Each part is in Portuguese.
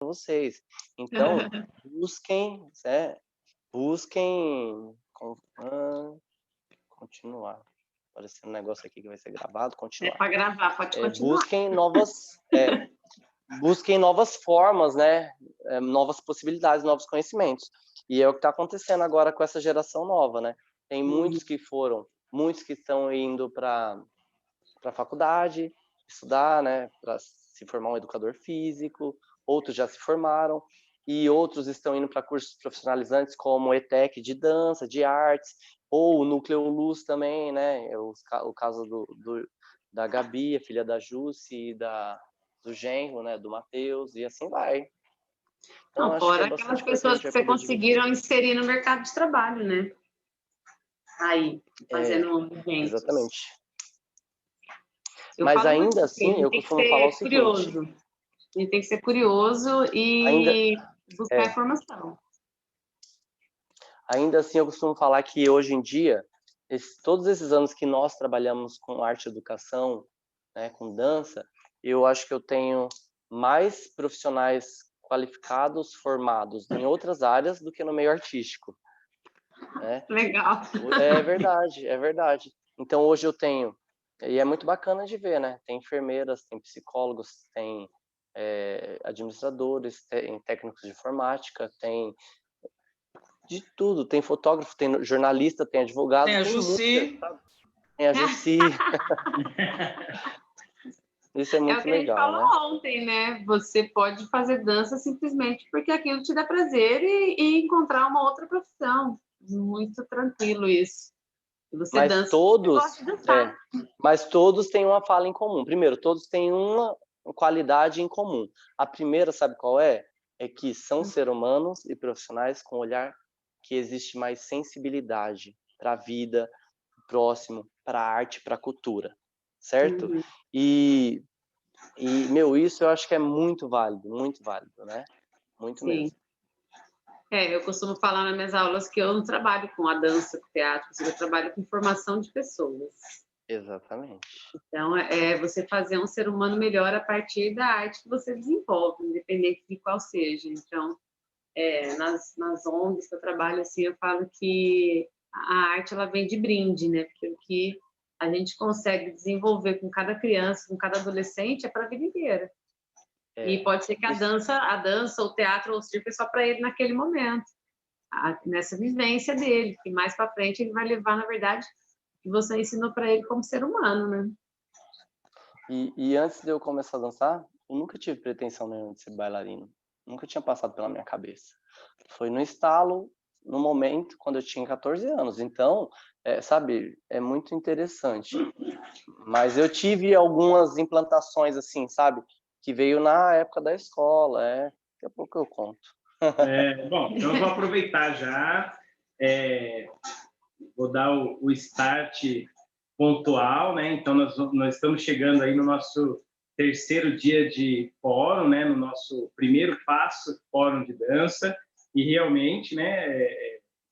vocês. Então, busquem, busquem continuar. Aparecendo um negócio aqui que vai ser gravado, É continuar. para gravar, pode continuar. Busquem novas formas, né? Novas possibilidades, novos conhecimentos. E é o que está acontecendo agora com essa geração nova, né? Tem muitos que estão indo para a faculdade, estudar, né? Para se formar um educador físico, outros já se formaram, e outros estão indo para cursos profissionalizantes como ETEC de dança, de artes, ou o Núcleo Luz também, né? O caso da Gabi, a filha da Jussi, do Genro, né? Do Matheus, e assim vai. Então, Não, acho que é fora aquelas bastante pessoas importante que vai você poder dividir. conseguiram inserir no mercado de trabalho, né? Aí, fazendo eventos. Exatamente. Eu Mas falo muito ainda que a assim, gente eu tem que costumo falar o ser seguinte, curioso. A gente tem que ser curioso ainda, e buscar informação. ainda assim eu costumo falar que hoje em dia, todos esses anos que nós trabalhamos com arte e educação, né, com dança, eu acho que eu tenho mais profissionais qualificados, formados em outras áreas do que no meio artístico, né? Legal. É verdade, é verdade. Então hoje eu tenho, e é muito bacana de ver, né? Tem enfermeiras, tem psicólogos, tem administradores, tem técnicos de informática, tem de tudo. Tem fotógrafo, tem jornalista, tem advogado, Tem a tem Jussi. muita, sabe? Tem a Jussi. Isso é É o muito que a gente legal, falou né? ontem, né? Você pode fazer dança simplesmente porque aquilo te dá prazer e encontrar uma outra profissão. Muito tranquilo isso. Você Mas dança porque você gosta de dançar. mas todos têm uma fala em comum. Primeiro, todos têm uma qualidade em comum. A primeira, sabe qual é? É que são seres humanos e profissionais com olhar que existe mais sensibilidade para a vida, para o próximo, para a arte, para a cultura, certo? Uhum. E, meu, isso eu acho que é muito válido, né? Muito Sim. mesmo. Eu costumo falar nas minhas aulas que eu não trabalho com a dança, com o teatro, eu trabalho com formação de pessoas. Exatamente. Então, é você fazer um ser humano melhor a partir da arte que você desenvolve, independente de qual seja. Então, nas ONGs que eu trabalho, assim, eu falo que a arte, ela vem de brinde, né? Porque o que a gente consegue desenvolver com cada criança, com cada adolescente, é para a vida inteira. E pode ser que a dança, o teatro ou o circo é só para ele naquele momento, nessa vivência dele, que mais para frente ele vai levar, na verdade, o que você ensinou para ele como ser humano, né? E antes de eu começar a dançar, eu nunca tive pretensão nenhuma de ser bailarino. Nunca tinha passado pela minha cabeça. Foi no estalo, no momento, quando eu tinha 14 anos. Então, sabe, é muito interessante. Mas eu tive algumas implantações, assim, sabe, que veio na época da escola. Daqui a pouco eu conto. Bom, então eu vou aproveitar já, vou dar o start pontual, né? Então nós estamos chegando aí no nosso terceiro dia de fórum, né? No nosso primeiro passo, fórum de dança, e realmente, né?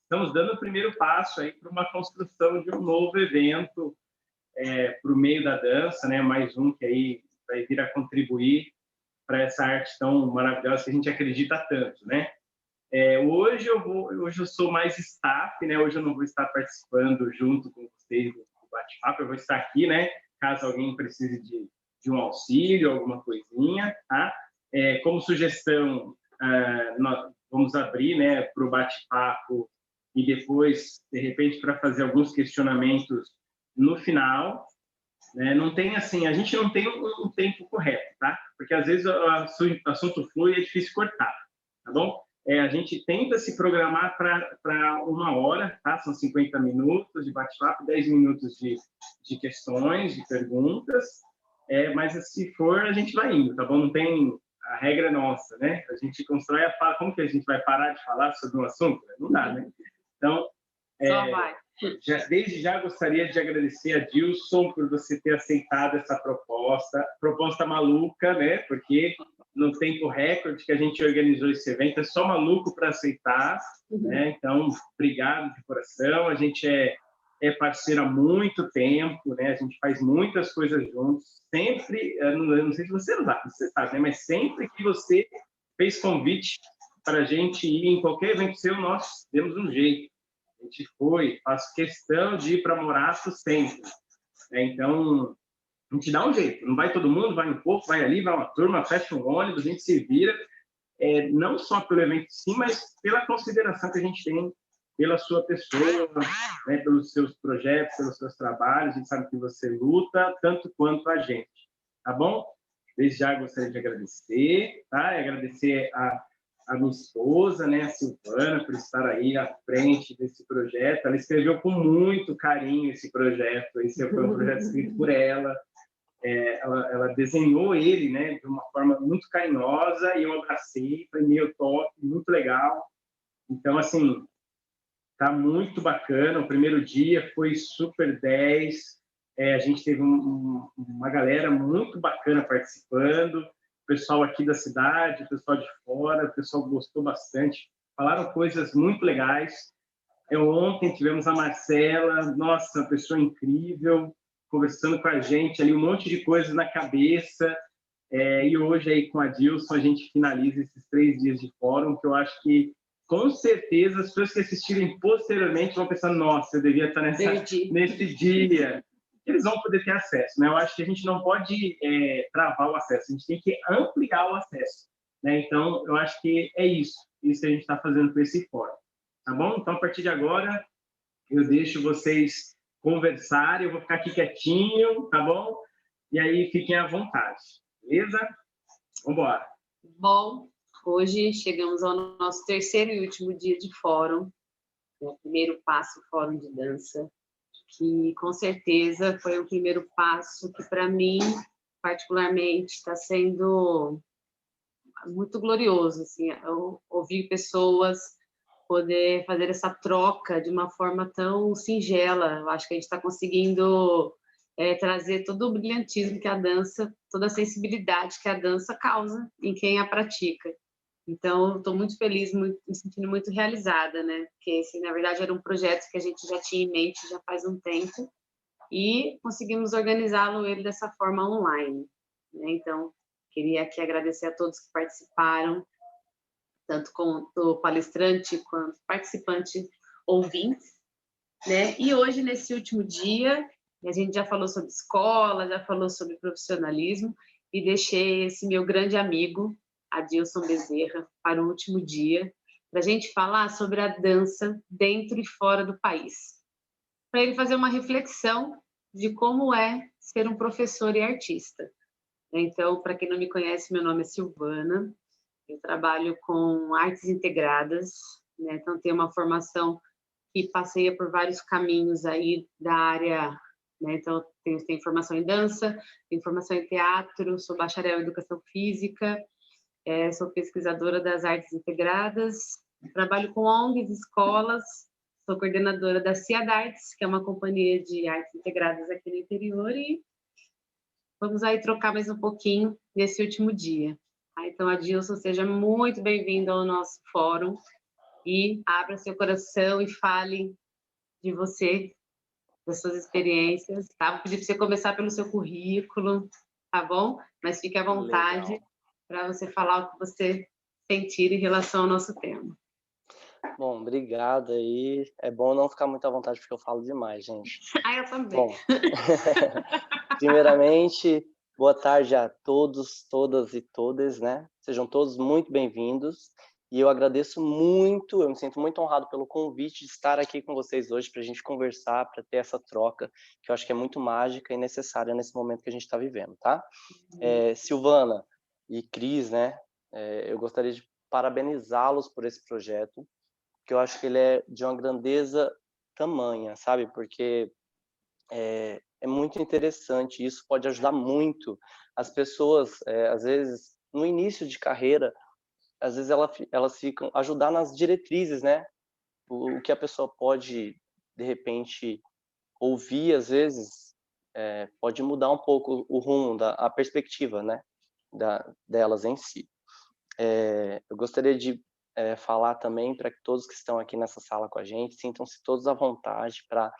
Estamos dando o primeiro passo aí para uma construção de um novo evento para o meio da dança, né? Mais um que aí vai vir a contribuir para essa arte tão maravilhosa que a gente acredita tanto, né? Hoje eu sou mais staff, né? Hoje eu não vou estar participando junto com vocês do bate-papo, eu vou estar aqui, né? Caso alguém precise de um auxílio, alguma coisinha, tá? Como sugestão, nós vamos abrir, né, para o bate-papo e depois, de repente, para fazer alguns questionamentos no final, né? Não tem assim, a gente não tem um tempo correto, tá? Porque às vezes o assunto flui e é difícil cortar, tá bom? A gente tenta se programar para 1 hora, tá? São 50 minutos de bate-papo, 10 minutos de questões, de perguntas, mas se for, a gente vai indo, tá bom? Não tem a regra nossa, né? A gente constrói a fala. Como que a gente vai parar de falar sobre um assunto? Não dá, né? Então, Só vai. desde já gostaria de agradecer a Dilson por você ter aceitado essa proposta maluca, né? Porque no tempo recorde que a gente organizou esse evento, é só maluco para aceitar, né? Então, obrigado de coração. A gente é parceiro há muito tempo, né? A gente faz muitas coisas juntos. Sempre, eu não sei se você sabe, né? Mas sempre que você fez convite para a gente ir em qualquer evento seu, nós demos um jeito. A gente foi, faço questão de ir para Morato sempre. Então, a gente dá um jeito. Não vai todo mundo, vai um pouco, vai ali, vai uma turma, fecha um ônibus, a gente se vira. Não só pelo evento sim, mas pela consideração que a gente tem pela sua pessoa, né, pelos seus projetos, pelos seus trabalhos. A gente sabe que você luta tanto quanto a gente, tá bom? Desde já gostaria de agradecer, tá? E agradecer a minha esposa, né, a Silvana, por estar aí à frente desse projeto. Ela escreveu com muito carinho esse projeto. Esse foi um projeto escrito por ela. Ela desenhou ele, né, de uma forma muito carinhosa, e eu abracei, foi meio top, muito legal. Então, assim, tá muito bacana. O primeiro dia foi super 10. A gente teve uma galera muito bacana participando, o pessoal aqui da cidade, o pessoal de fora, o pessoal gostou bastante, falaram coisas muito legais. Ontem tivemos a Marcela, nossa, uma pessoa incrível, conversando com a gente ali, um monte de coisas na cabeça. E hoje aí com a Dilson a gente finaliza esses 3 dias de fórum, que eu acho que com certeza as pessoas que assistirem posteriormente vão pensar, nossa, eu devia estar nesse dia. Eles vão poder ter acesso, né? Eu acho que a gente não pode travar o acesso, a gente tem que ampliar o acesso, né? Então, eu acho que é isso que a gente está fazendo com esse fórum, tá bom? Então, a partir de agora, eu deixo vocês conversarem, eu vou ficar aqui quietinho, tá bom? E aí, fiquem à vontade, beleza? Vamos embora. Bom, hoje chegamos ao nosso terceiro e último dia de fórum, o primeiro passo Fórum de Dança, que com certeza foi o primeiro passo que, para mim, particularmente, está sendo muito glorioso. Assim, eu ouvir pessoas poder fazer essa troca de uma forma tão singela. Eu acho que a gente está conseguindo trazer todo o brilhantismo que a dança, toda a sensibilidade que a dança causa em quem a pratica. Então, estou muito feliz, me sentindo muito realizada, né? Porque esse, na verdade, era um projeto que a gente já tinha em mente já faz um tempo e conseguimos organizá-lo ele dessa forma online, né? Então, queria aqui agradecer a todos que participaram, tanto quanto palestrante quanto participante ouvinte, né? E hoje, nesse último dia, a gente já falou sobre escola, já falou sobre profissionalismo, e deixei esse meu grande amigo, Adilson Bezerra, para o último dia, para a gente falar sobre a dança dentro e fora do país. Para ele fazer uma reflexão de como é ser um professor e artista. Então, para quem não me conhece, meu nome é Silvana, eu trabalho com artes integradas, né? Então tenho uma formação que passeia por vários caminhos aí da área, né? Então tenho formação em dança, tenho formação em teatro, sou bacharel em educação física, sou pesquisadora das artes integradas, trabalho com ONGs, escolas, sou coordenadora da CIADartes, que é uma companhia de artes integradas aqui no interior, e vamos aí trocar mais um pouquinho nesse último dia. Então, Adilson, seja muito bem-vindo ao nosso fórum e abra seu coração e fale de você, das suas experiências, tá? Vou pedir para você começar pelo seu currículo, tá bom? Mas fique à vontade para você falar o que você sentir em relação ao nosso tema. Bom, obrigado aí. É bom não ficar muito à vontade porque eu falo demais, gente. Eu também. Bom, primeiramente, boa tarde a todos, todas e todas, né? Sejam todos muito bem-vindos. E eu agradeço muito, eu me sinto muito honrado pelo convite de estar aqui com vocês hoje para a gente conversar, para ter essa troca, que eu acho que é muito mágica e necessária nesse momento que a gente está vivendo, tá? Silvana e Cris, né? Eu gostaria de parabenizá-los por esse projeto, que eu acho que ele é de uma grandeza tamanha, sabe? Porque é muito interessante, isso pode ajudar muito as pessoas, às vezes, no início de carreira, às vezes elas ficam, ajudar nas diretrizes, né? O que a pessoa pode, de repente, ouvir, às vezes, pode mudar um pouco o rumo, a perspectiva, né? Delas em si. Eu gostaria de falar também para que todos que estão aqui nessa sala com a gente sintam-se todos à vontade para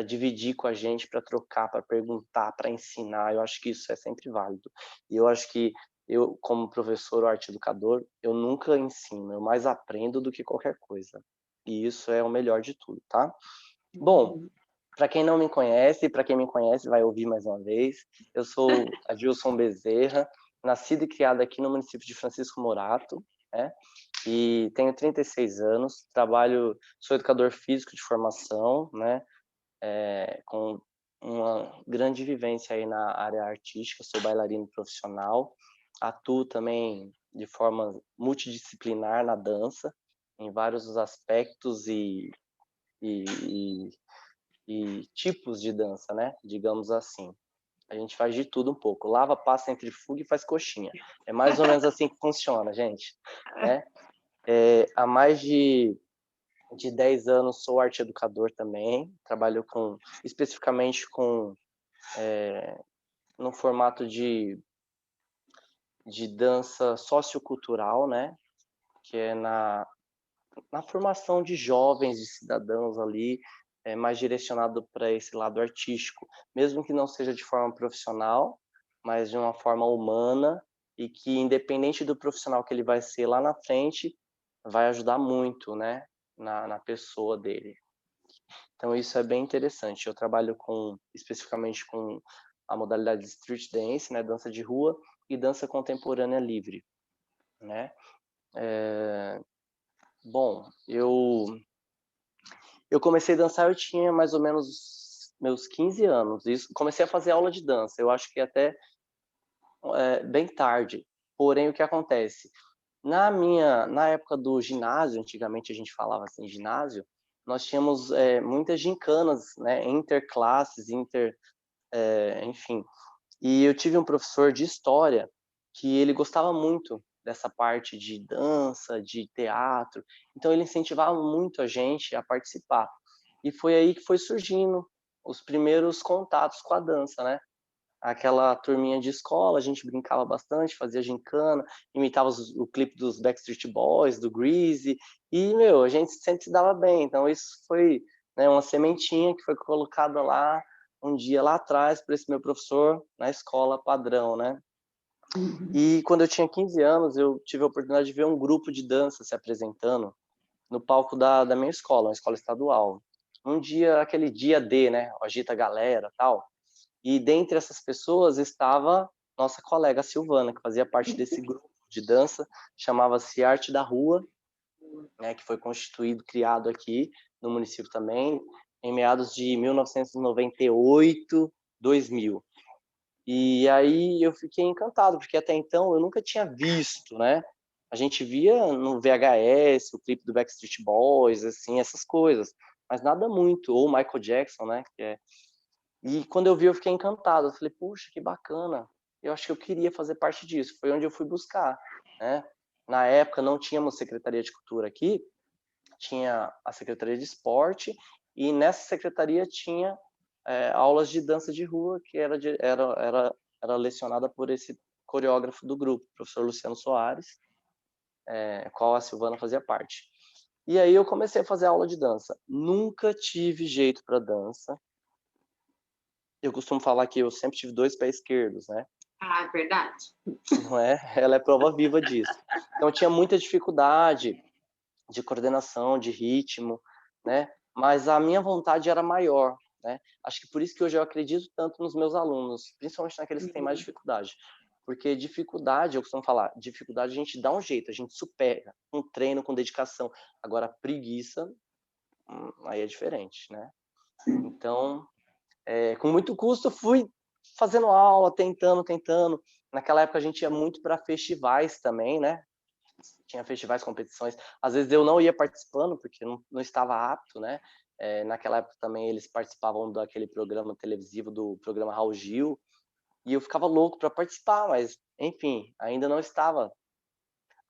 dividir com a gente, para trocar, para perguntar, para ensinar. Eu acho que isso é sempre válido. E eu acho que eu, como professor ou arte educador, eu nunca ensino, eu mais aprendo do que qualquer coisa. E isso é o melhor de tudo, tá? Bom, para quem não me conhece, para quem me conhece vai ouvir mais uma vez, eu sou Adilson Bezerra, nascido e criado aqui no município de Francisco Morato, né? E tenho 36 anos, sou educador físico de formação, né? Com uma grande vivência aí na área artística, sou bailarino profissional, atuo também de forma multidisciplinar na dança, em vários aspectos e, e, e tipos de dança, né? Digamos assim. A gente faz de tudo um pouco. Lava, passa, centrifuga e faz coxinha. É mais ou menos assim que funciona, gente. Né? Há mais de 10 anos sou arte educador também. Trabalho especificamente no formato de dança sociocultural, né? Que é na formação de jovens, de cidadãos ali, mais direcionado para esse lado artístico, mesmo que não seja de forma profissional, mas de uma forma humana e que, independente do profissional que ele vai ser lá na frente, vai ajudar muito, né, na pessoa dele. Então isso é bem interessante. Eu trabalho especificamente com a modalidade de street dance, né, dança de rua e dança contemporânea livre, né? Bom, eu comecei a dançar, eu tinha mais ou menos meus 15 anos. Isso, comecei a fazer aula de dança, eu acho que até bem tarde. Porém, o que acontece? Na época do ginásio, antigamente a gente falava assim, ginásio, nós tínhamos muitas gincanas, né, interclasses, enfim. E eu tive um professor de história que ele gostava muito dessa parte de dança, de teatro, então ele incentivava muito a gente a participar. E foi aí que foi surgindo os primeiros contatos com a dança, né? Aquela turminha de escola, a gente brincava bastante, fazia gincana, imitava o clipe dos Backstreet Boys, do Grease, e, meu, a gente sempre se dava bem. Então, isso foi, né, uma sementinha que foi colocada lá um dia lá atrás para esse meu professor na escola padrão, né? E quando eu tinha 15 anos, eu tive a oportunidade de ver um grupo de dança se apresentando no palco da minha escola, uma escola estadual. Um dia, aquele dia D, né? Agita a galera, tal. E dentre essas pessoas estava nossa colega Silvana, que fazia parte desse grupo de dança, chamava-se Arte da Rua, né, que foi constituído, criado aqui no município também, em meados de 1998, 2000. E aí eu fiquei encantado, porque até então eu nunca tinha visto, né? A gente via no VHS, o clipe do Backstreet Boys, assim, essas coisas, mas nada muito, ou Michael Jackson, né? E quando eu vi, eu fiquei encantado. Eu falei, puxa, que bacana. Eu acho que eu queria fazer parte disso. Foi onde eu fui buscar, né? Na época não tínhamos Secretaria de Cultura aqui, tinha a Secretaria de Esporte, e nessa secretaria tinha aulas de dança de rua, que era lecionada por esse coreógrafo do grupo, o professor Luciano Soares, qual a Silvana fazia parte. E aí eu comecei a fazer aula de dança. Nunca tive jeito para dança. Eu costumo falar que eu sempre tive 2 pés esquerdos, né? Ah, é verdade. Não é? Ela é prova viva disso. Então tinha muita dificuldade de coordenação, de ritmo, né? Mas a minha vontade era maior, né? Acho que por isso que hoje eu acredito tanto nos meus alunos, principalmente naqueles que têm mais dificuldade. Porque dificuldade, eu costumo falar, dificuldade a gente dá um jeito, a gente supera, com treino, com dedicação. Agora, preguiça, aí é diferente, né? Então, com muito custo, fui fazendo aula, tentando. Naquela época a gente ia muito para festivais também, né? Tinha festivais, competições. Às vezes eu não ia participando porque não estava apto, né? Naquela época também eles participavam daquele programa televisivo, do programa Raul Gil, e eu ficava louco para participar, mas enfim, ainda não estava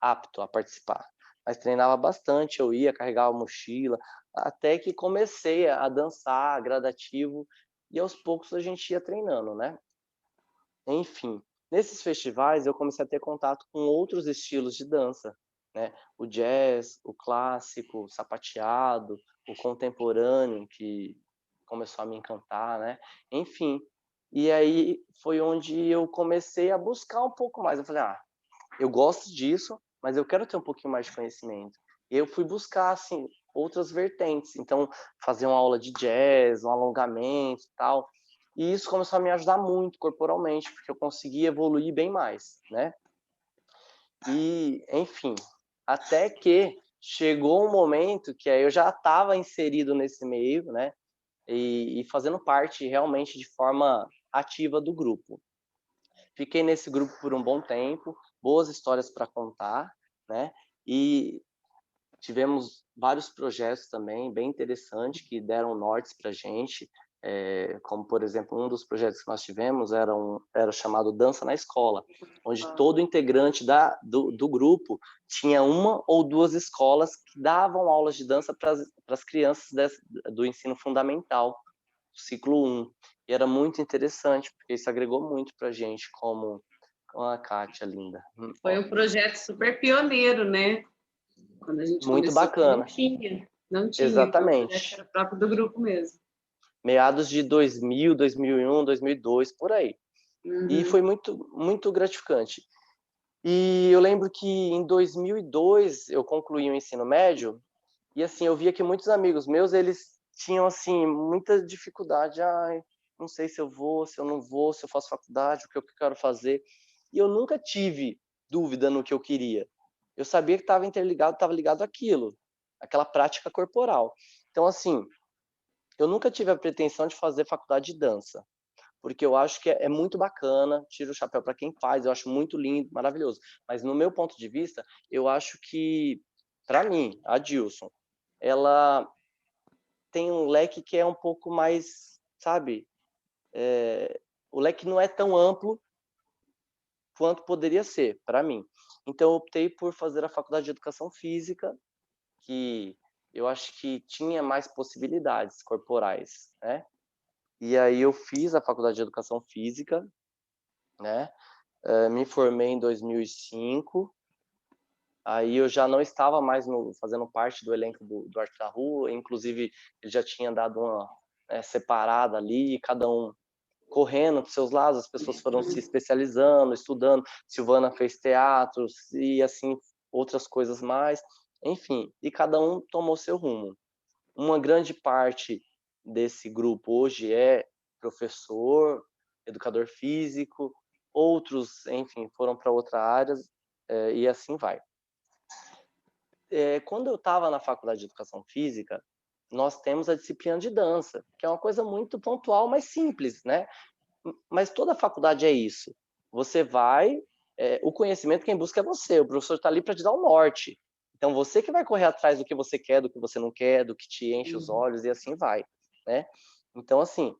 apto a participar. Mas treinava bastante, eu ia, carregava mochila, até que comecei a dançar gradativo, e aos poucos a gente ia treinando, né? Enfim, nesses festivais eu comecei a ter contato com outros estilos de dança, né? O jazz, o clássico, o sapateado, o contemporâneo, que começou a me encantar, né? Enfim, e aí foi onde eu comecei a buscar um pouco mais. Eu falei, eu gosto disso, mas eu quero ter um pouquinho mais de conhecimento. E eu fui buscar, assim, outras vertentes. Então, fazer uma aula de jazz, um alongamento e tal. E isso começou a me ajudar muito corporalmente, porque eu consegui evoluir bem mais, né? E, enfim, até que chegou um momento que aí eu já estava inserido nesse meio, né? E fazendo parte realmente de forma ativa do grupo. Fiquei nesse grupo por um bom tempo, boas histórias para contar, né? E tivemos vários projetos também bem interessantes que deram nortes para a gente, como, por exemplo, um dos projetos que nós tivemos era chamado Dança na Escola, onde todo integrante do grupo tinha uma ou duas escolas que davam aulas de dança para as crianças do ensino fundamental, ciclo 1. E era muito interessante, porque isso agregou muito para a gente, como a Kátia, linda. Foi um projeto super pioneiro, né? Quando a gente Muito começou, bacana. não tinha, foi um projeto que Exatamente. era próprio do grupo mesmo. Meados de 2000, 2001, 2002, por aí. E Uhum. foi muito, muito gratificante. E eu lembro que em 2002 eu concluí o ensino médio e assim, eu via que muitos amigos meus, eles tinham assim muita dificuldade, ai, não sei se eu vou, se eu não vou, se eu faço faculdade, o que eu quero fazer. E eu nunca tive dúvida no que eu queria. Eu sabia que estava interligado, estava ligado àquilo, aquela prática corporal. Então assim, eu nunca tive a pretensão de fazer faculdade de dança, porque eu acho que é muito bacana, tiro o chapéu para quem faz, eu acho muito lindo, maravilhoso. Mas no meu ponto de vista, eu acho que, para mim, a Dilson, ela tem um leque que é um pouco mais, sabe? O leque não é tão amplo quanto poderia ser, para mim. Então, eu optei por fazer a faculdade de Educação Física, que eu acho que tinha mais possibilidades corporais, né? E aí eu fiz a faculdade de Educação Física, né? Me formei em 2005. Aí eu já não estava mais fazendo parte do elenco do Arte da Rua, inclusive ele já tinha dado uma separada ali, cada um correndo para os seus lados, as pessoas foram se especializando, estudando. Silvana fez teatro e assim outras coisas mais, enfim, e cada um tomou seu rumo. Uma grande parte desse grupo hoje é professor, educador físico, outros, enfim, foram para outras áreas, e assim vai. Quando eu estava na faculdade de Educação Física, nós temos a disciplina de dança, que é uma coisa muito pontual, mas simples, né? Mas toda faculdade é isso. Você vai, o conhecimento quem busca é você, o professor está ali para te dar o norte. Então você que vai correr atrás do que você quer, do que você não quer, do que te enche os olhos e assim vai, né? Então assim,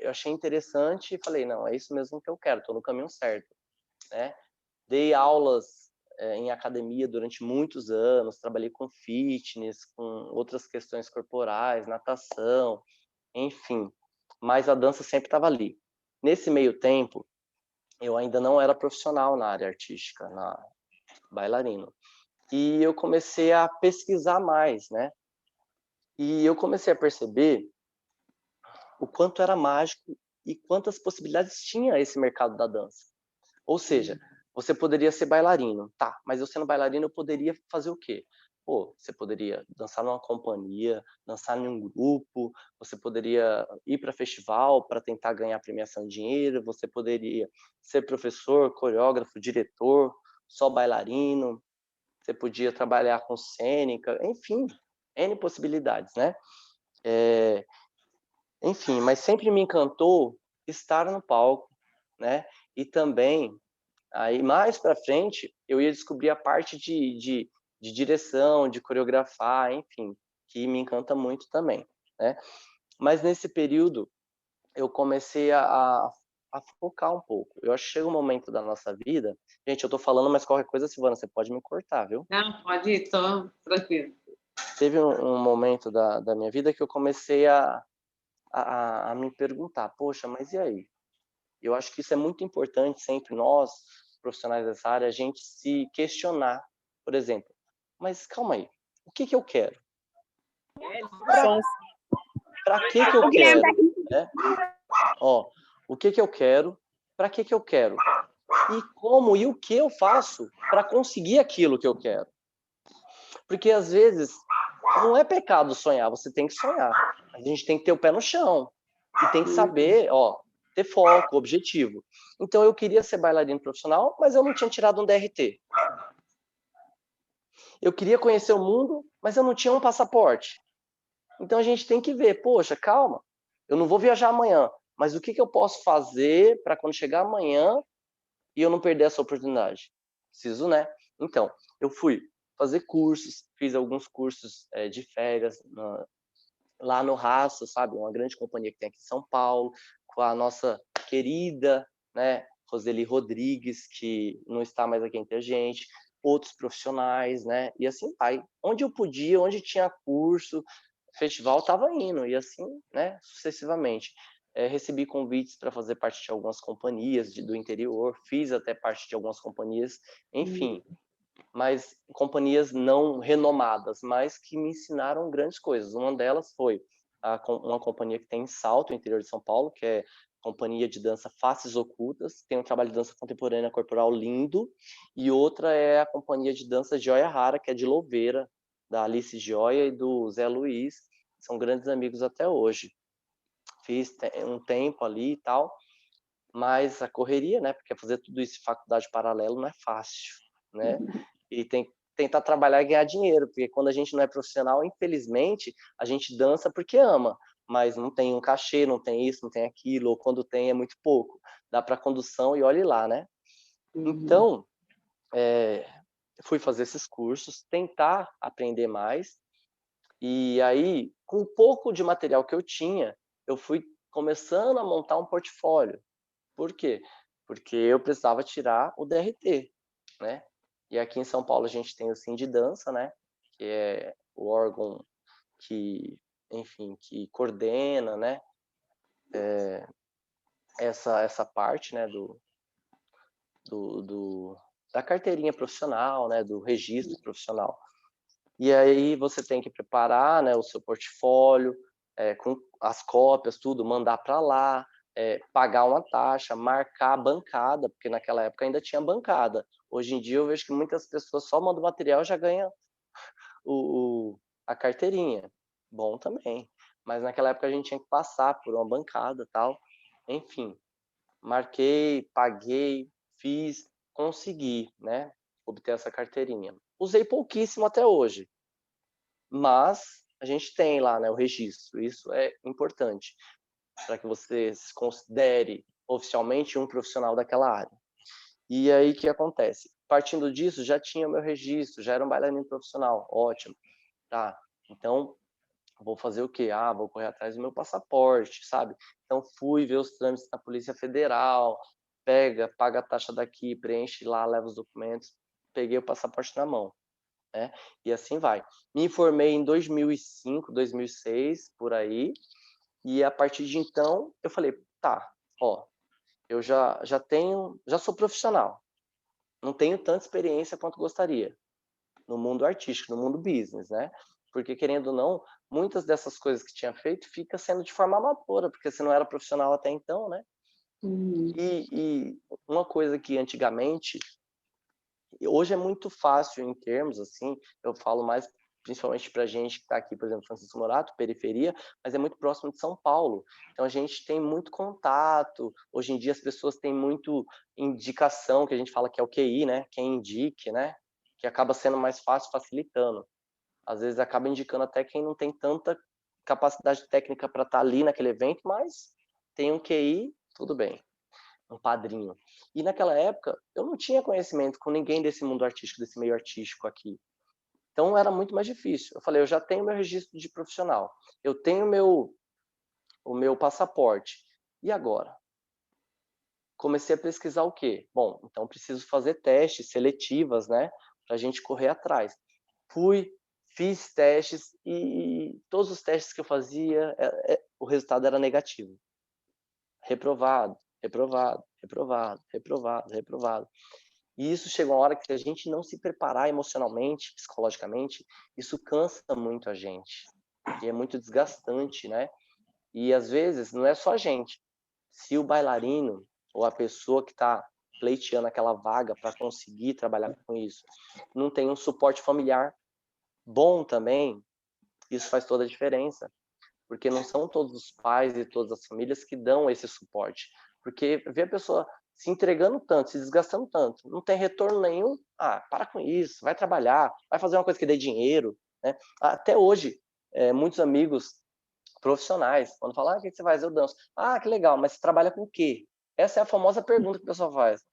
eu achei interessante e falei, não, é isso mesmo que eu quero, estou no caminho certo, né? Dei aulas em academia durante muitos anos, trabalhei com fitness, com outras questões corporais, natação, enfim, mas a dança sempre estava ali. Nesse meio tempo, eu ainda não era profissional na área artística, na bailarino. E eu comecei a pesquisar mais, né? E eu comecei a perceber o quanto era mágico e quantas possibilidades tinha esse mercado da dança. Ou seja, você poderia ser bailarino, tá, mas eu sendo bailarino eu poderia fazer o quê? Pô, você poderia dançar numa companhia, dançar em um grupo, você poderia ir para festival para tentar ganhar premiação em dinheiro, você poderia ser professor, coreógrafo, diretor, só bailarino, você podia trabalhar com cênica, enfim, N possibilidades, né? Enfim, mas sempre me encantou estar no palco, né? E também aí, mais para frente, eu ia descobrir a parte de direção, de coreografar, enfim, que me encanta muito também, né? Mas nesse período, eu comecei a focar um pouco. Eu acho que chega um momento da nossa vida... Gente, eu tô falando, mas qualquer coisa, Silvana, você pode me cortar, viu? Não, pode ir, tô tranquilo. Teve um momento da minha vida que eu comecei a me perguntar, poxa, mas e aí? Eu acho que isso é muito importante sempre nós, profissionais dessa área, a gente se questionar, por exemplo, mas calma aí, o que eu quero? Para que eu quero? Né? Ó, o que eu quero? Para que eu quero? e como e o que eu faço para conseguir aquilo que eu quero. Porque às vezes não é pecado sonhar, você tem que sonhar. A gente tem que ter o pé no chão e tem que saber, ter foco, objetivo. Então eu queria ser bailarino profissional, mas eu não tinha tirado um DRT. Eu queria conhecer o mundo, mas eu não tinha um passaporte. Então a gente tem que ver, poxa, calma, eu não vou viajar amanhã, mas o que eu posso fazer para quando chegar amanhã e eu não perder essa oportunidade? Preciso, né? Então, eu fui fazer cursos, fiz alguns cursos de férias lá no Raça, sabe? Uma grande companhia que tem aqui em São Paulo, com a nossa querida, né, Roseli Rodrigues, que não está mais aqui entre a gente, outros profissionais, né? E assim vai. Onde eu podia, onde tinha curso, festival, estava indo, e assim, né, sucessivamente. Recebi convites para fazer parte de algumas companhias do interior, fiz até parte de algumas companhias, enfim, mas companhias não renomadas, mas que me ensinaram grandes coisas. Uma delas foi uma companhia que tem em Salto, no interior de São Paulo, que é Companhia de Dança Faces Ocultas, tem um trabalho de dança contemporânea corporal lindo, e outra é a Companhia de Dança Gioia Rara, que é de Louveira, da Alice Gioia e do Zé Luiz, são grandes amigos até hoje. Fiz um tempo ali e tal, mas a correria, né, porque fazer tudo isso em faculdade paralelo não é fácil, né? E tem que tentar trabalhar e ganhar dinheiro, porque quando a gente não é profissional, infelizmente, a gente dança porque ama, mas não tem um cachê, não tem isso, não tem aquilo, ou quando tem é muito pouco. Dá para condução e olhe lá, né? Então, fui fazer esses cursos, tentar aprender mais, e aí, com o pouco de material que eu tinha, eu fui começando a montar um portfólio. Por quê? Porque eu precisava tirar o DRT, né? E aqui em São Paulo a gente tem o Sindidança, né? Que é o órgão que, enfim, que coordena, né? Essa parte, né? Da carteirinha profissional, né? Do registro profissional. E aí você tem que preparar, né? O seu portfólio com as cópias, tudo, mandar para lá. Pagar uma taxa, marcar a bancada, porque naquela época ainda tinha bancada. Hoje em dia eu vejo que muitas pessoas só mandam material e já ganham a carteirinha. Bom também. Mas naquela época a gente tinha que passar por uma bancada tal. Enfim, marquei, paguei, fiz, consegui, né? Obter essa carteirinha. Usei pouquíssimo até hoje, mas a gente tem lá, né, o registro. Isso é importante para que você se considere oficialmente um profissional daquela área. E aí, o que acontece? Partindo disso, já tinha o meu registro, já era um bailarino profissional, ótimo. Tá, então, vou fazer o quê? Vou correr atrás do meu passaporte, sabe? Então, fui ver os trâmites na Polícia Federal, paga a taxa daqui, preenche lá, leva os documentos, peguei o passaporte na mão, né? E assim vai. Me informei em 2005, 2006, por aí, e a partir de então, eu falei, tá, eu já sou profissional. Não tenho tanta experiência quanto gostaria no mundo artístico, no mundo business, né? Porque querendo ou não, muitas dessas coisas que tinha feito fica sendo de forma amadora, porque você não era profissional até então, né? E uma coisa que antigamente, hoje é muito fácil em termos assim, eu falo mais principalmente para gente que está aqui, por exemplo, Francisco Morato, periferia, mas é muito próximo de São Paulo. Então a gente tem muito contato. Hoje em dia as pessoas têm muito indicação, que a gente fala que é o QI, né? Quem indique, né? Que acaba sendo mais fácil, facilitando. Às vezes acaba indicando até quem não tem tanta capacidade técnica para estar ali naquele evento, mas tem um QI, tudo bem, um padrinho. E naquela época eu não tinha conhecimento com ninguém desse mundo artístico, desse meio artístico aqui. Então era muito mais difícil. Eu falei, eu já tenho meu registro de profissional, eu tenho o meu passaporte. E agora? Comecei a pesquisar o quê? Bom, então preciso fazer testes, seletivas, né? Para a gente correr atrás. Fiz testes e todos os testes que eu fazia, o resultado era negativo. Reprovado, reprovado, reprovado, reprovado, reprovado. E isso chega uma hora que a gente não se preparar emocionalmente, psicologicamente, isso cansa muito a gente. E é muito desgastante, né? E às vezes não é só a gente. Se o bailarino ou a pessoa que está pleiteando aquela vaga para conseguir trabalhar com isso, não tem um suporte familiar bom também, isso faz toda a diferença, porque não são todos os pais e todas as famílias que dão esse suporte, porque ver a pessoa se entregando tanto, se desgastando tanto, não tem retorno nenhum, para com isso, vai trabalhar, vai fazer uma coisa que dê dinheiro, né? Até hoje, muitos amigos profissionais, quando falam, o que você faz? Eu danço. Que legal, mas você trabalha com o quê? Essa é a famosa pergunta que o pessoal faz.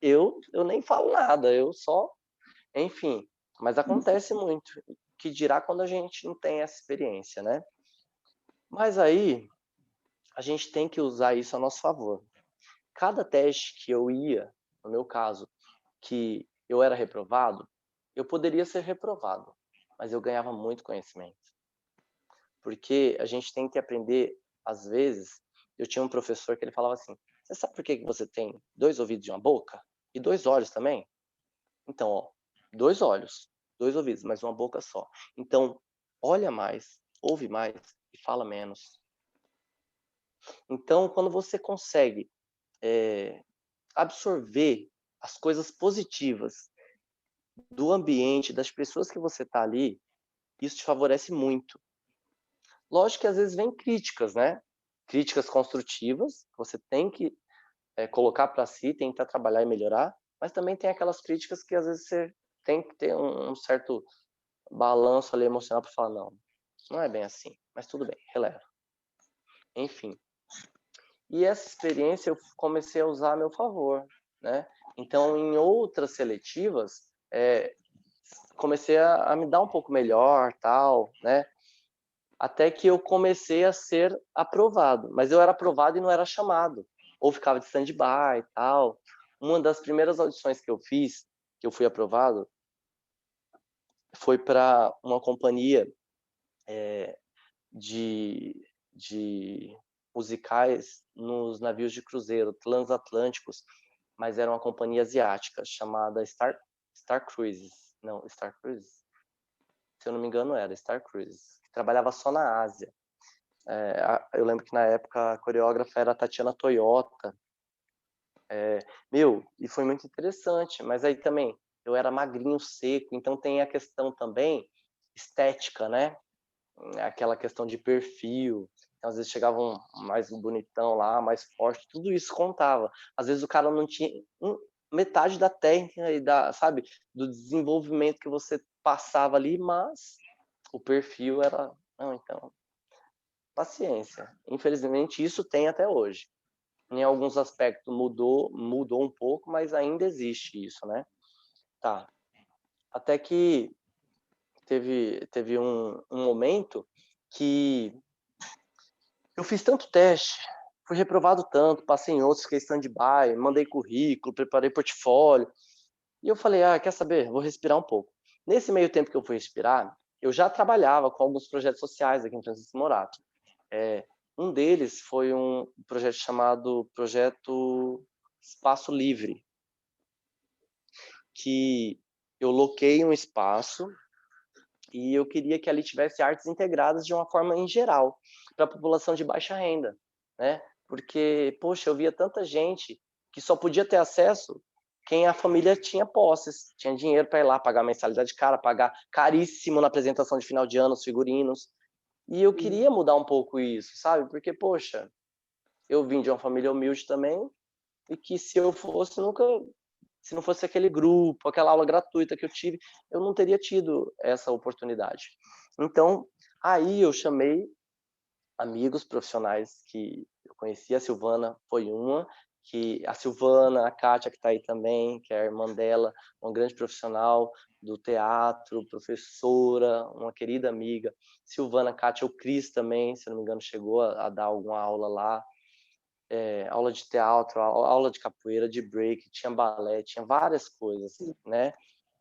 Eu nem falo nada, eu só, enfim, mas acontece muito, que dirá quando a gente não tem essa experiência, né? Mas aí, a gente tem que usar isso a nosso favor. Cada teste que eu ia, no meu caso, que eu era reprovado, eu poderia ser reprovado, mas eu ganhava muito conhecimento. Porque a gente tem que aprender, às vezes, eu tinha um professor que ele falava assim, você sabe por que você tem 2 ouvidos e uma boca? E 2 olhos também? Então, ó, 2 olhos, 2 ouvidos, mas uma boca só. Então, olha mais, ouve mais e fala menos. Então, quando você consegue absorver as coisas positivas do ambiente, das pessoas que você está ali, isso te favorece muito. Lógico que às vezes vem críticas, né? Críticas construtivas, você tem que colocar para si, tentar trabalhar e melhorar, mas também tem aquelas críticas que às vezes você tem que ter um certo balanço ali emocional para falar, não é bem assim, mas tudo bem, releva. Enfim. E essa experiência eu comecei a usar a meu favor, né? Então, em outras seletivas, comecei a me dar um pouco melhor, tal, né? Até que eu comecei a ser aprovado. Mas eu era aprovado e não era chamado. Ou ficava de stand-by e tal. Uma das primeiras audições que eu fiz, que eu fui aprovado, foi para uma companhia de musicais nos navios de cruzeiro transatlânticos, mas era uma companhia asiática chamada Star Cruises. Não, Star Cruises? Se eu não me engano era Star Cruises, que trabalhava só na Ásia. Eu lembro que na época a coreógrafa era a Tatiana Toyota. E foi muito interessante, mas aí também eu era magrinho, seco, então tem a questão também estética, né? Aquela questão de perfil. Então, às vezes chegava mais bonitão lá, mais forte, tudo isso contava. Às vezes o cara não tinha metade da técnica e sabe, do desenvolvimento que você passava ali, mas o perfil era, não, então, paciência. Infelizmente isso tem até hoje. Em alguns aspectos mudou um pouco, mas ainda existe isso, né? Tá. Até que teve um momento que eu fiz tanto teste, fui reprovado tanto, passei em outros, fiquei stand-by, mandei currículo, preparei portfólio. E eu falei, quer saber? Vou respirar um pouco. Nesse meio tempo que eu fui respirar, eu já trabalhava com alguns projetos sociais aqui em Francisco Morato. Um deles foi um projeto chamado Projeto Espaço Livre, que eu loquei um espaço e eu queria que ali tivesse artes integradas de uma forma em geral, para a população de baixa renda, né? Porque, poxa, eu via tanta gente que só podia ter acesso quem a família tinha posses, tinha dinheiro para ir lá pagar mensalidade cara, pagar caríssimo na apresentação de final de ano os figurinos. E eu queria mudar um pouco isso, sabe? Porque, poxa, eu vim de uma família humilde também, e que se eu fosse, se não fosse aquele grupo, aquela aula gratuita que eu tive, eu não teria tido essa oportunidade. Então, aí eu chamei amigos profissionais que eu conhecia, a Silvana foi uma, que a Silvana, a Kátia, que está aí também, que é a irmã dela, uma grande profissional do teatro, professora, uma querida amiga. Silvana, Kátia, o Cris também, se não me engano, chegou a dar alguma aula lá. Aula de teatro, aula de capoeira, de break, tinha balé, tinha várias coisas, né?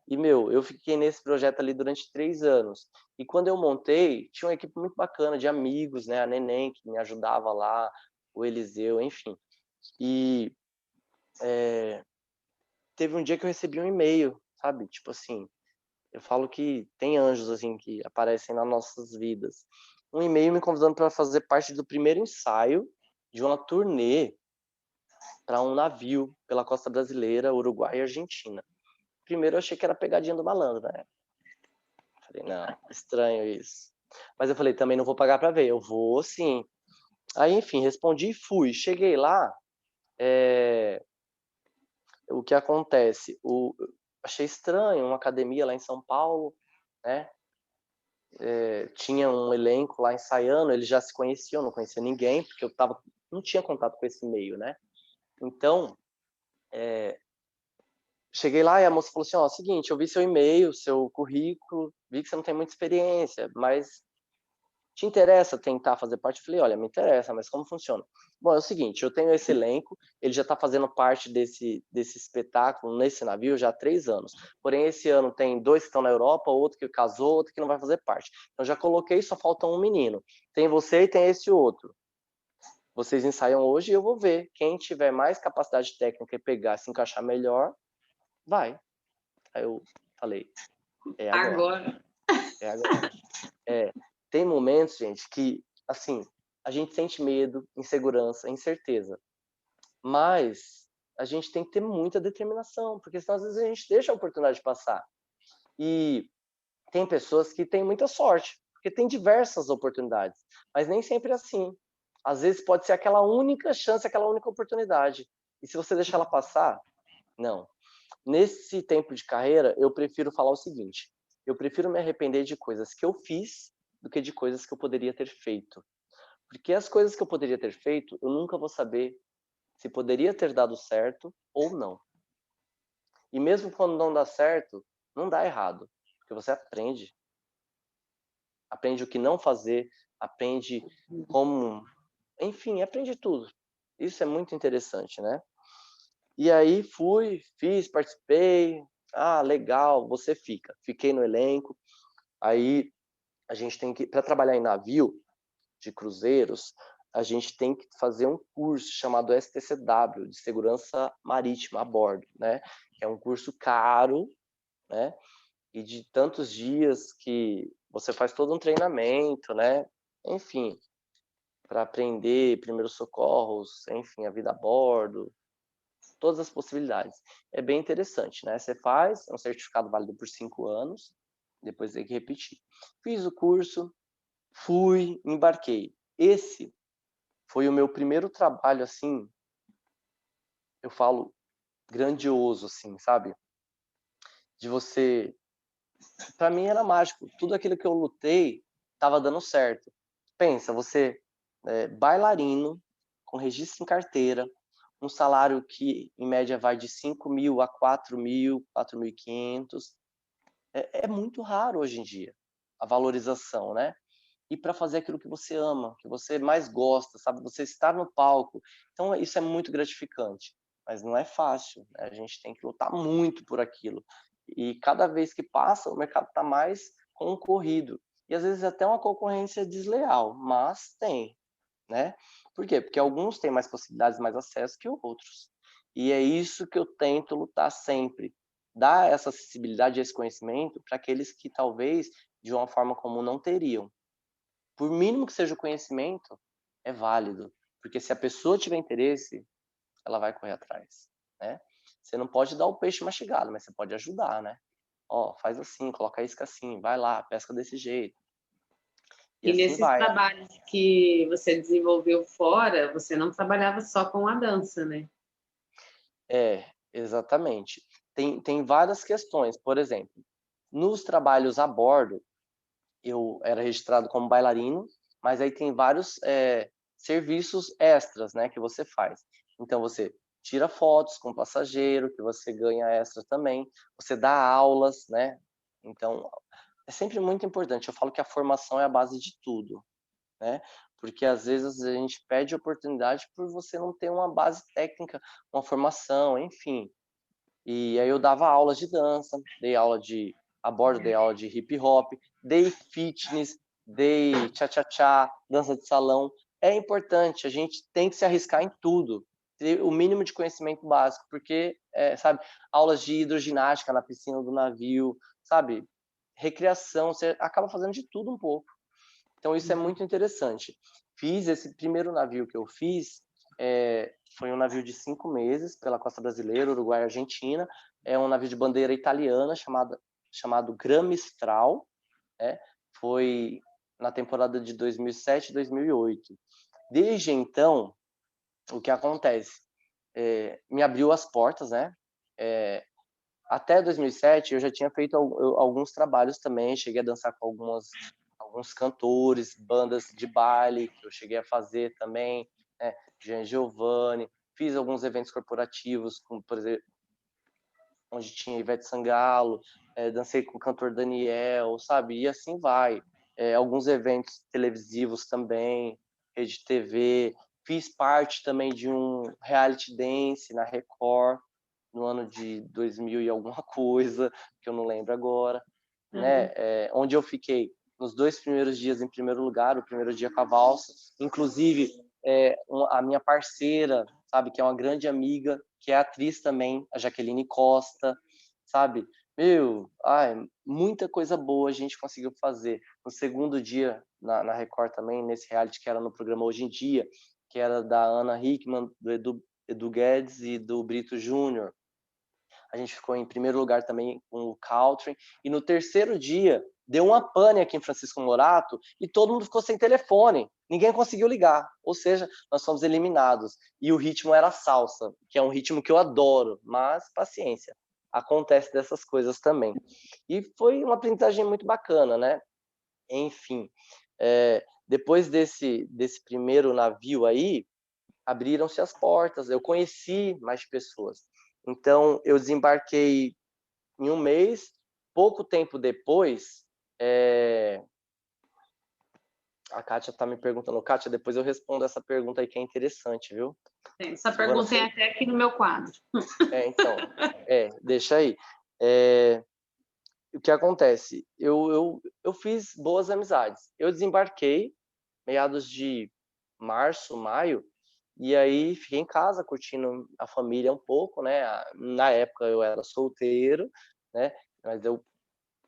E, eu fiquei nesse projeto ali durante 3 anos. E quando eu montei, tinha uma equipe muito bacana de amigos, né? A Neném, que me ajudava lá, o Eliseu, enfim. E teve um dia que eu recebi um e-mail, sabe? Tipo assim, eu falo que tem anjos, assim, que aparecem nas nossas vidas. Um e-mail me convidando para fazer parte do primeiro ensaio de uma turnê para um navio pela costa brasileira, Uruguai e Argentina. Primeiro eu achei que era pegadinha do malandro, né? Falei, não, estranho isso. Mas eu falei, também não vou pagar para ver, eu vou sim. Aí, enfim, respondi e fui. Cheguei lá, o que acontece? Achei estranho, uma academia lá em São Paulo, né? Tinha um elenco lá ensaiando, eles já se conheciam, não conhecia ninguém, porque não tinha contato com esse meio, né? Então, cheguei lá e a moça falou assim, ó, seguinte, eu vi seu e-mail, seu currículo, vi que você não tem muita experiência, mas te interessa tentar fazer parte? Eu falei, olha, me interessa, mas como funciona? Bom, é o seguinte, eu tenho esse elenco, ele já está fazendo parte desse espetáculo nesse navio já há 3 anos. Porém, esse ano tem 2 que estão na Europa, outro que casou, outro que não vai fazer parte. Então, já coloquei, só falta um menino. Tem você e tem esse outro. Vocês ensaiam hoje e eu vou ver. Quem tiver mais capacidade técnica e pegar, se encaixar melhor, vai. Aí eu falei, é agora. Agora. É agora. Tem momentos, gente, que, assim, a gente sente medo, insegurança, incerteza. Mas a gente tem que ter muita determinação, porque senão às vezes a gente deixa a oportunidade passar. E tem pessoas que têm muita sorte, porque tem diversas oportunidades, mas nem sempre é assim. Às vezes pode ser aquela única chance, aquela única oportunidade. E se você deixar ela passar, não. Nesse tempo de carreira, eu prefiro falar o seguinte: eu prefiro me arrepender de coisas que eu fiz do que de coisas que eu poderia ter feito. Porque as coisas que eu poderia ter feito, eu nunca vou saber se poderia ter dado certo ou não. E mesmo quando não dá certo, não dá errado, porque você aprende. Aprende o que não fazer, aprende como, enfim, aprende tudo. Isso é muito interessante, né? E aí fui, fiz, participei. Ah, legal, você fica. Fiquei no elenco. Aí a gente tem que, para trabalhar em navio de cruzeiros, a gente tem que fazer um curso chamado STCW, de Segurança Marítima a Bordo, né? Que é um curso caro, né? E de tantos dias que você faz todo um treinamento, né? Enfim, para aprender primeiros socorros, enfim, a vida a bordo, todas as possibilidades. É bem interessante, né? Você faz, é um certificado válido por 5 anos, depois tem que repetir. Fiz o curso, fui, embarquei. Esse foi o meu primeiro trabalho, assim, eu falo grandioso, assim, sabe? De você... Para mim era mágico. Tudo aquilo que eu lutei estava dando certo. Pensa, você bailarino, com registro em carteira, um salário que, em média, vai de 5 mil a 4 mil, 4.500. É muito raro hoje em dia a valorização, né? E para fazer aquilo que você ama, que você mais gosta, sabe? Você estar no palco. Então, isso é muito gratificante. Mas não é fácil, né? A gente tem que lutar muito por aquilo. E cada vez que passa, o mercado está mais concorrido. E às vezes até uma concorrência desleal, mas tem, né? Por quê? Porque alguns têm mais possibilidades, mais acesso que outros. E é isso que eu tento lutar sempre. Dar essa acessibilidade, esse conhecimento para aqueles que talvez de uma forma comum não teriam. Por mínimo que seja o conhecimento, é válido. Porque se a pessoa tiver interesse, ela vai correr atrás, né? Você não pode dar o peixe mastigado, mas você pode ajudar, né? Ó, faz assim, coloca a isca assim, vai lá, pesca desse jeito. E E assim nesses vai. trabalhos que você desenvolveu fora, você não trabalhava só com a dança, né? Exatamente. Tem várias questões. Por exemplo, nos trabalhos a bordo, eu era registrado como bailarino, mas aí tem vários serviços extras, né, que você faz. Então você tira fotos com o passageiro, que você ganha extra também. Você dá aulas, né? Então é sempre muito importante. Eu falo que a formação é a base de tudo, né? Porque às vezes a gente perde oportunidade por você não ter uma base técnica, uma formação, enfim. E aí eu dava aulas de dança, dei aula de a bordo, dei aula de hip hop, dei fitness, dei cha-cha-cha, dança de salão. É importante, a gente tem que se arriscar em tudo, ter o mínimo de conhecimento básico, porque, sabe, aulas de hidroginástica na piscina do navio, sabe, recreação, você acaba fazendo de tudo um pouco. Então isso é muito interessante. Fiz esse primeiro navio que eu fiz, foi um navio de 5 meses pela costa brasileira, Uruguai e Argentina. É um navio de bandeira italiana chamado Gran Mistral, né? Foi na temporada de 2007 e 2008. Desde então, o que acontece? Me abriu as portas, né? Até 2007 eu já tinha feito alguns trabalhos também, cheguei a dançar com alguns cantores, bandas de baile, que eu cheguei a fazer também, né? Jean Giovanni, fiz alguns eventos corporativos, como, por exemplo, onde tinha Ivete Sangalo, dancei com o cantor Daniel, sabe? E assim vai. Alguns eventos televisivos também, Rede TV, fiz parte também de um reality dance na Record, no ano de 2000 e alguma coisa, que eu não lembro agora, né? Onde eu fiquei nos 2 primeiros dias em primeiro lugar, o primeiro dia com a valsa, inclusive a minha parceira, sabe, que é uma grande amiga, que é atriz também, a Jaqueline Costa, sabe? Muita coisa boa a gente conseguiu fazer. No segundo dia, na Record também, nesse reality que era no programa Hoje em Dia, que era da Ana Hickman, do Edu Guedes e do Brito Júnior. A gente ficou em primeiro lugar também com o Caltrin. E no terceiro dia, deu uma pane aqui em Francisco Morato e todo mundo ficou sem telefone. Ninguém conseguiu ligar. Ou seja, nós fomos eliminados. E o ritmo era salsa, que é um ritmo que eu adoro. Mas, paciência, acontece dessas coisas também. E foi uma aprendizagem muito bacana, né? Enfim, depois desse primeiro navio aí, abriram-se as portas. Eu conheci mais pessoas. Então, eu desembarquei em um mês. Pouco tempo depois, a Kátia está me perguntando. Kátia, depois eu respondo essa pergunta aí que é interessante, viu? Essa pergunta tem até aqui no meu quadro. Então, deixa aí. O que acontece? Eu fiz boas amizades. Eu desembarquei meados de março, maio, e aí fiquei em casa curtindo a família um pouco, né? Na época eu era solteiro, né? Mas eu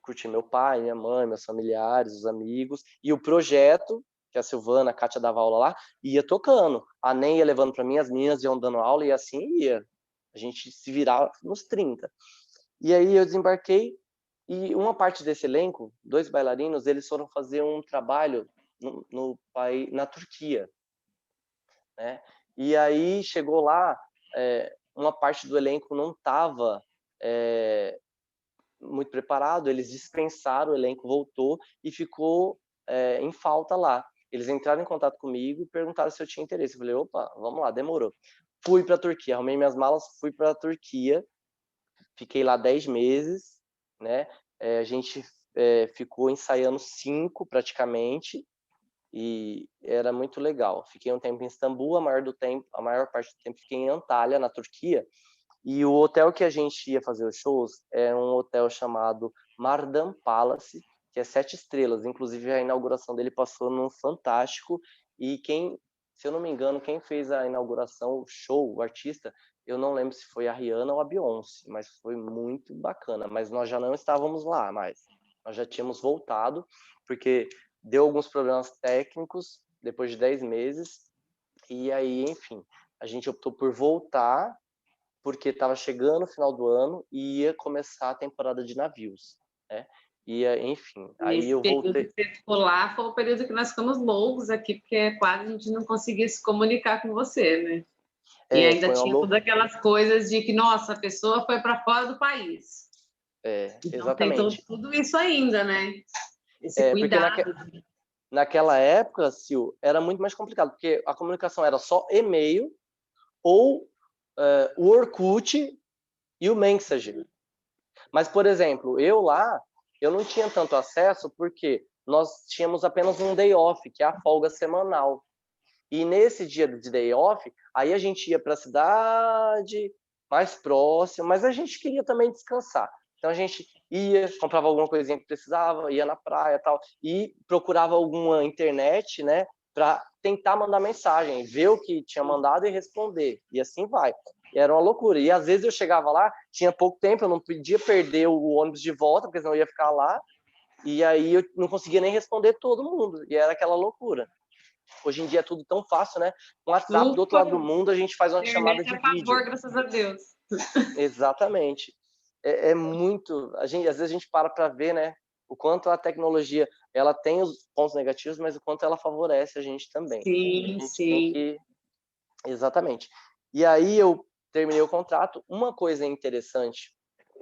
curti meu pai, minha mãe, meus familiares, os amigos, e o projeto que a Silvana, a Kátia dava aula lá, ia tocando. A NEM ia levando para mim, as meninas iam dando aula e assim ia. A gente se virava nos 30. E aí eu desembarquei e uma parte desse elenco, 2 bailarinos, eles foram fazer um trabalho na Turquia, né? E aí chegou lá, uma parte do elenco não estava muito preparado, eles dispensaram, o elenco voltou e ficou em falta lá. Eles entraram em contato comigo e perguntaram se eu tinha interesse. Eu falei, opa, vamos lá, demorou. Fui para a Turquia, arrumei minhas malas, fui para a Turquia, fiquei lá 10 meses, né? A gente ficou ensaiando 5 praticamente, e era muito legal. Fiquei um tempo em Istambul, a maior parte do tempo fiquei em Antalya, na Turquia, e o hotel que a gente ia fazer os shows é um hotel chamado Mardan Palace, que é 7 estrelas. Inclusive, a inauguração dele passou no Fantástico, e se eu não me engano, quem fez a inauguração, o show, o artista, eu não lembro se foi a Rihanna ou a Beyoncé, mas foi muito bacana. Mas nós já não estávamos lá mais. Nós já tínhamos voltado, porque deu alguns problemas técnicos depois de 10 meses, e aí, enfim, a gente optou por voltar, porque estava chegando o final do ano e ia começar a temporada de navios, né? Enfim, aí eu voltei. Esse período que você ficou lá foi o período que nós ficamos loucos aqui, porque quase a gente não conseguia se comunicar com você, né? E ainda tinha todas aquelas coisas de que, nossa, a pessoa foi para fora do país. Então, exatamente. Tem tudo isso ainda, né? Esse cuidado. Porque naquela época, Sil, era muito mais complicado, porque a comunicação era só e-mail ou o Orkut e o Messenger. Mas, por exemplo, eu não tinha tanto acesso porque nós tínhamos apenas um day off, que é a folga semanal. E nesse dia de day off, aí a gente ia para a cidade mais próxima, mas a gente queria também descansar. Então a gente ia, comprava alguma coisinha que precisava, ia na praia e tal, e procurava alguma internet, né, para tentar mandar mensagem, ver o que tinha mandado e responder. E assim vai. E era uma loucura. E às vezes eu chegava lá, tinha pouco tempo, eu não podia perder o ônibus de volta, porque senão eu ia ficar lá, e aí eu não conseguia nem responder todo mundo. E era aquela loucura. Hoje em dia é tudo tão fácil, né? Um WhatsApp do outro lado do mundo, a gente faz uma chamada de a favor, vídeo. graças a Deus. Exatamente. É muito... às vezes a gente para ver, né? O quanto a tecnologia, ela tem os pontos negativos, mas o quanto ela favorece a gente também. Sim, A gente sim. tem que... Exatamente. E aí eu terminei o contrato. Uma coisa interessante,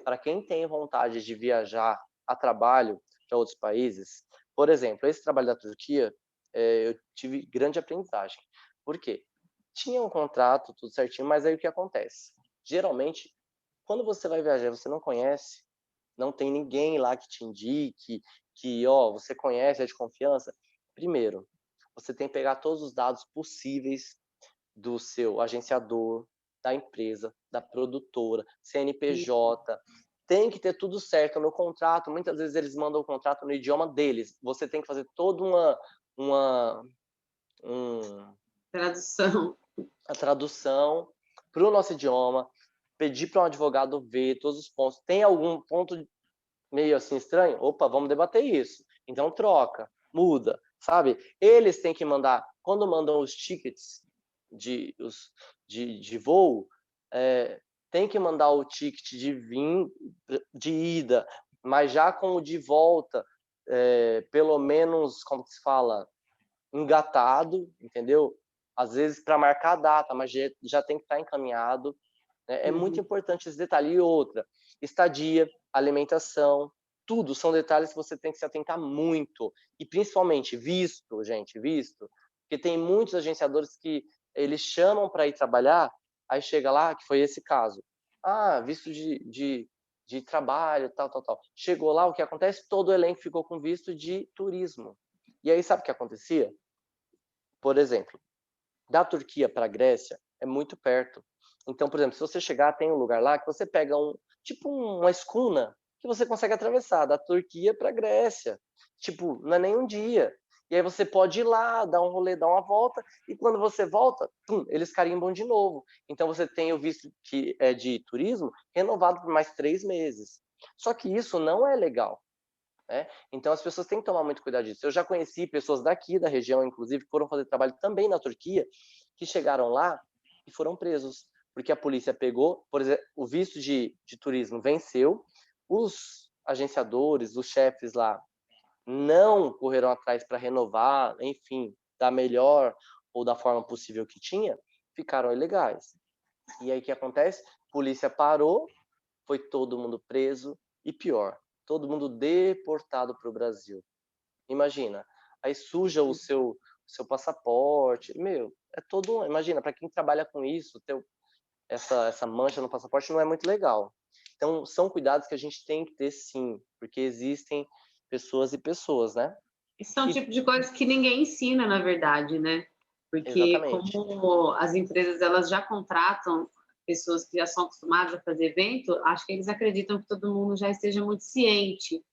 para quem tem vontade de viajar a trabalho para outros países, por exemplo, esse trabalho da Turquia, eu tive grande aprendizagem. Por quê? Tinha um contrato, tudo certinho, mas aí o que acontece? Geralmente, quando você vai viajar e você não conhece, não tem ninguém lá que te indique, que, ó, você conhece, é de confiança. Primeiro, você tem que pegar todos os dados possíveis do seu agenciador, da empresa, da produtora, CNPJ, tem que ter tudo certo no contrato. Muitas vezes eles mandam o contrato no idioma deles. Você tem que fazer toda Tradução. a tradução para o nosso idioma, pedir para um advogado ver todos os pontos. Tem algum ponto meio assim estranho? Opa, vamos debater isso. Então troca, muda, sabe? Eles têm que mandar, quando mandam os tickets de voo, tem que mandar o ticket de ida, mas já com o de volta, pelo menos, como se fala, engatado, entendeu? Às vezes para marcar a data, mas já tem que estar encaminhado. É muito importante esse detalhe. E outra, estadia, alimentação, tudo são detalhes que você tem que se atentar muito. E principalmente visto, gente, visto. Porque tem muitos agenciadores que eles chamam para ir trabalhar, aí chega lá, que foi esse caso. Ah, visto de trabalho, tal, tal, tal. Chegou lá, o que acontece? Todo o elenco ficou com visto de turismo. E aí, sabe o que acontecia? Por exemplo, da Turquia para a Grécia é muito perto. Então, por exemplo, se você chegar, tem um lugar lá que você pega tipo uma escuna que você consegue atravessar da Turquia para a Grécia. Tipo, não é nem um dia. E aí você pode ir lá, dar um rolê, dar uma volta, e quando você volta, eles carimbam de novo. Então você tem o visto que é de turismo renovado por mais 3 meses. Só que isso não é legal. Né? Então as pessoas têm que tomar muito cuidado disso. Eu já conheci pessoas daqui da região, inclusive, que foram fazer trabalho também na Turquia, que chegaram lá e foram presos, porque a polícia pegou, por exemplo, o visto de turismo venceu, os agenciadores, os chefes lá não correram atrás para renovar, enfim, da melhor ou da forma possível que tinha, ficaram ilegais. E aí o que acontece? A polícia parou, foi todo mundo preso e pior, todo mundo deportado para o Brasil. Imagina, aí suja o seu passaporte, meu, é todo, imagina, para quem trabalha com isso, ter essa mancha no passaporte não é muito legal. Então, são cuidados que a gente tem que ter sim, porque existem pessoas e pessoas, né? E são tipo de coisas que ninguém ensina, na verdade, né? Porque Exatamente. como as empresas elas já contratam pessoas que já são acostumadas a fazer evento, acho que eles acreditam que todo mundo já esteja muito ciente,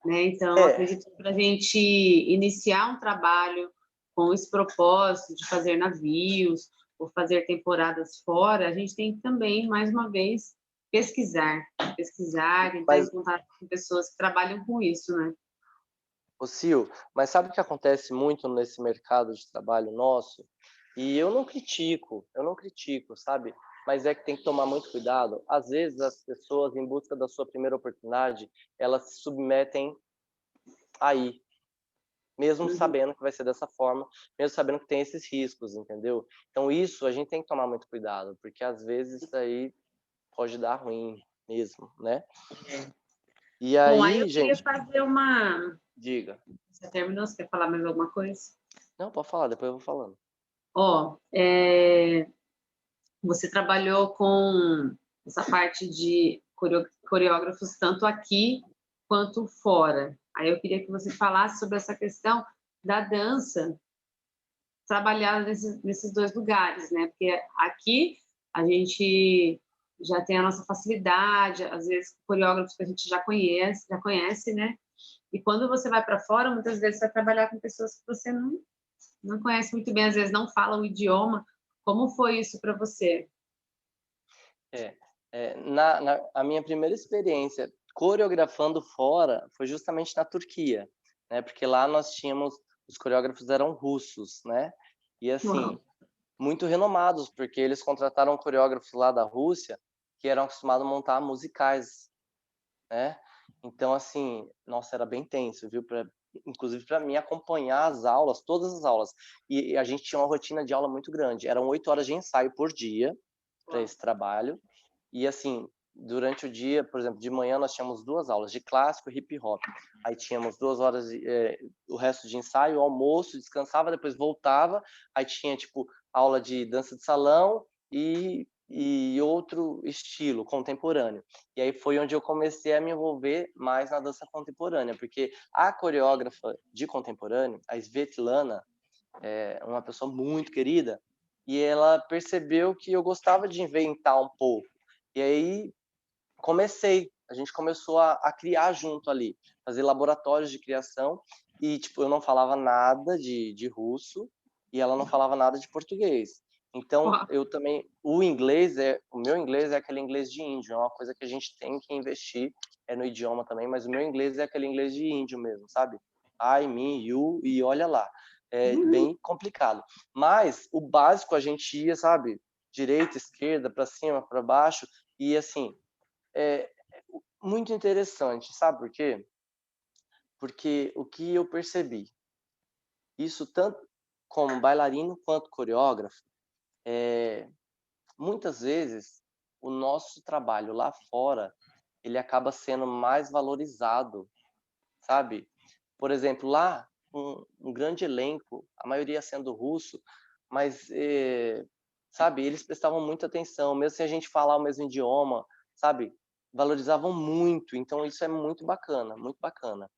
né? Então, acredito que para a gente iniciar um trabalho com esse propósito de fazer navios ou fazer temporadas fora, a gente tem que também, mais uma vez, pesquisar, entrar em contato com pessoas que trabalham com isso, né? Ô, Sil, mas sabe o que acontece muito nesse mercado de trabalho nosso? E eu não critico, sabe? Mas é que tem que tomar muito cuidado. Às vezes as pessoas, em busca da sua primeira oportunidade, elas se submetem aí, mesmo sabendo que vai ser dessa forma, mesmo sabendo que tem esses riscos, entendeu? Então isso a gente tem que tomar muito cuidado, porque às vezes isso aí pode dar ruim mesmo, né? E Bom, aí eu aí, queria gente, fazer uma... diga. Você terminou? Você quer falar mais alguma coisa? Não, pode falar, depois eu vou falando. Ó, você trabalhou com essa parte de coreógrafos tanto aqui quanto fora. Aí eu queria que você falasse sobre essa questão da dança trabalhada nesses dois lugares, né? Porque aqui a gente já tem a nossa facilidade, às vezes coreógrafos que a gente já conhece, né? E quando você vai para fora, muitas vezes você vai trabalhar com pessoas que você não conhece muito bem, às vezes não fala o idioma. Como foi isso para você? A minha primeira experiência coreografando fora foi justamente na Turquia, né? Porque lá nós tínhamos os coreógrafos eram russos, né? E assim, Uau. muito renomados, porque eles contrataram coreógrafos lá da Rússia que eram acostumados a montar musicais, né? Então, assim, nossa, era bem tenso, viu? Inclusive para mim acompanhar as aulas, todas as aulas. E a gente tinha uma rotina de aula muito grande. Eram 8 horas de ensaio por dia para Uau. esse trabalho. E assim, durante o dia, por exemplo, de manhã nós tínhamos 2 aulas de clássico e hip hop. Aí tínhamos 2 horas, o resto de ensaio, almoço, descansava, depois voltava. Aí tinha tipo aula de dança de salão e outro estilo contemporâneo. E aí foi onde eu comecei a me envolver mais na dança contemporânea, porque a coreógrafa de contemporâneo, a Svetlana, é uma pessoa muito querida, e ela percebeu que eu gostava de inventar um pouco. E aí a gente começou a criar junto ali, fazer laboratórios de criação, e tipo, eu não falava nada de russo, e ela não falava nada de português. Então, Uau. o meu inglês é aquele inglês de índio, é uma coisa que a gente tem que investir, é no idioma também, mas o meu inglês é aquele inglês de índio mesmo, sabe? I, me, you, e olha lá. É bem complicado. Mas o básico a gente ia, sabe? Direita, esquerda, para cima, para baixo, e assim, é muito interessante, sabe por quê? Porque o que eu percebi, isso tanto como bailarino quanto coreógrafo, muitas vezes o nosso trabalho lá fora, ele acaba sendo mais valorizado, sabe? Por exemplo, lá, um grande elenco, a maioria sendo russo, mas, sabe, eles prestavam muita atenção, mesmo sem a gente falar o mesmo idioma, sabe? Valorizavam muito, então isso é muito bacana, muito bacana.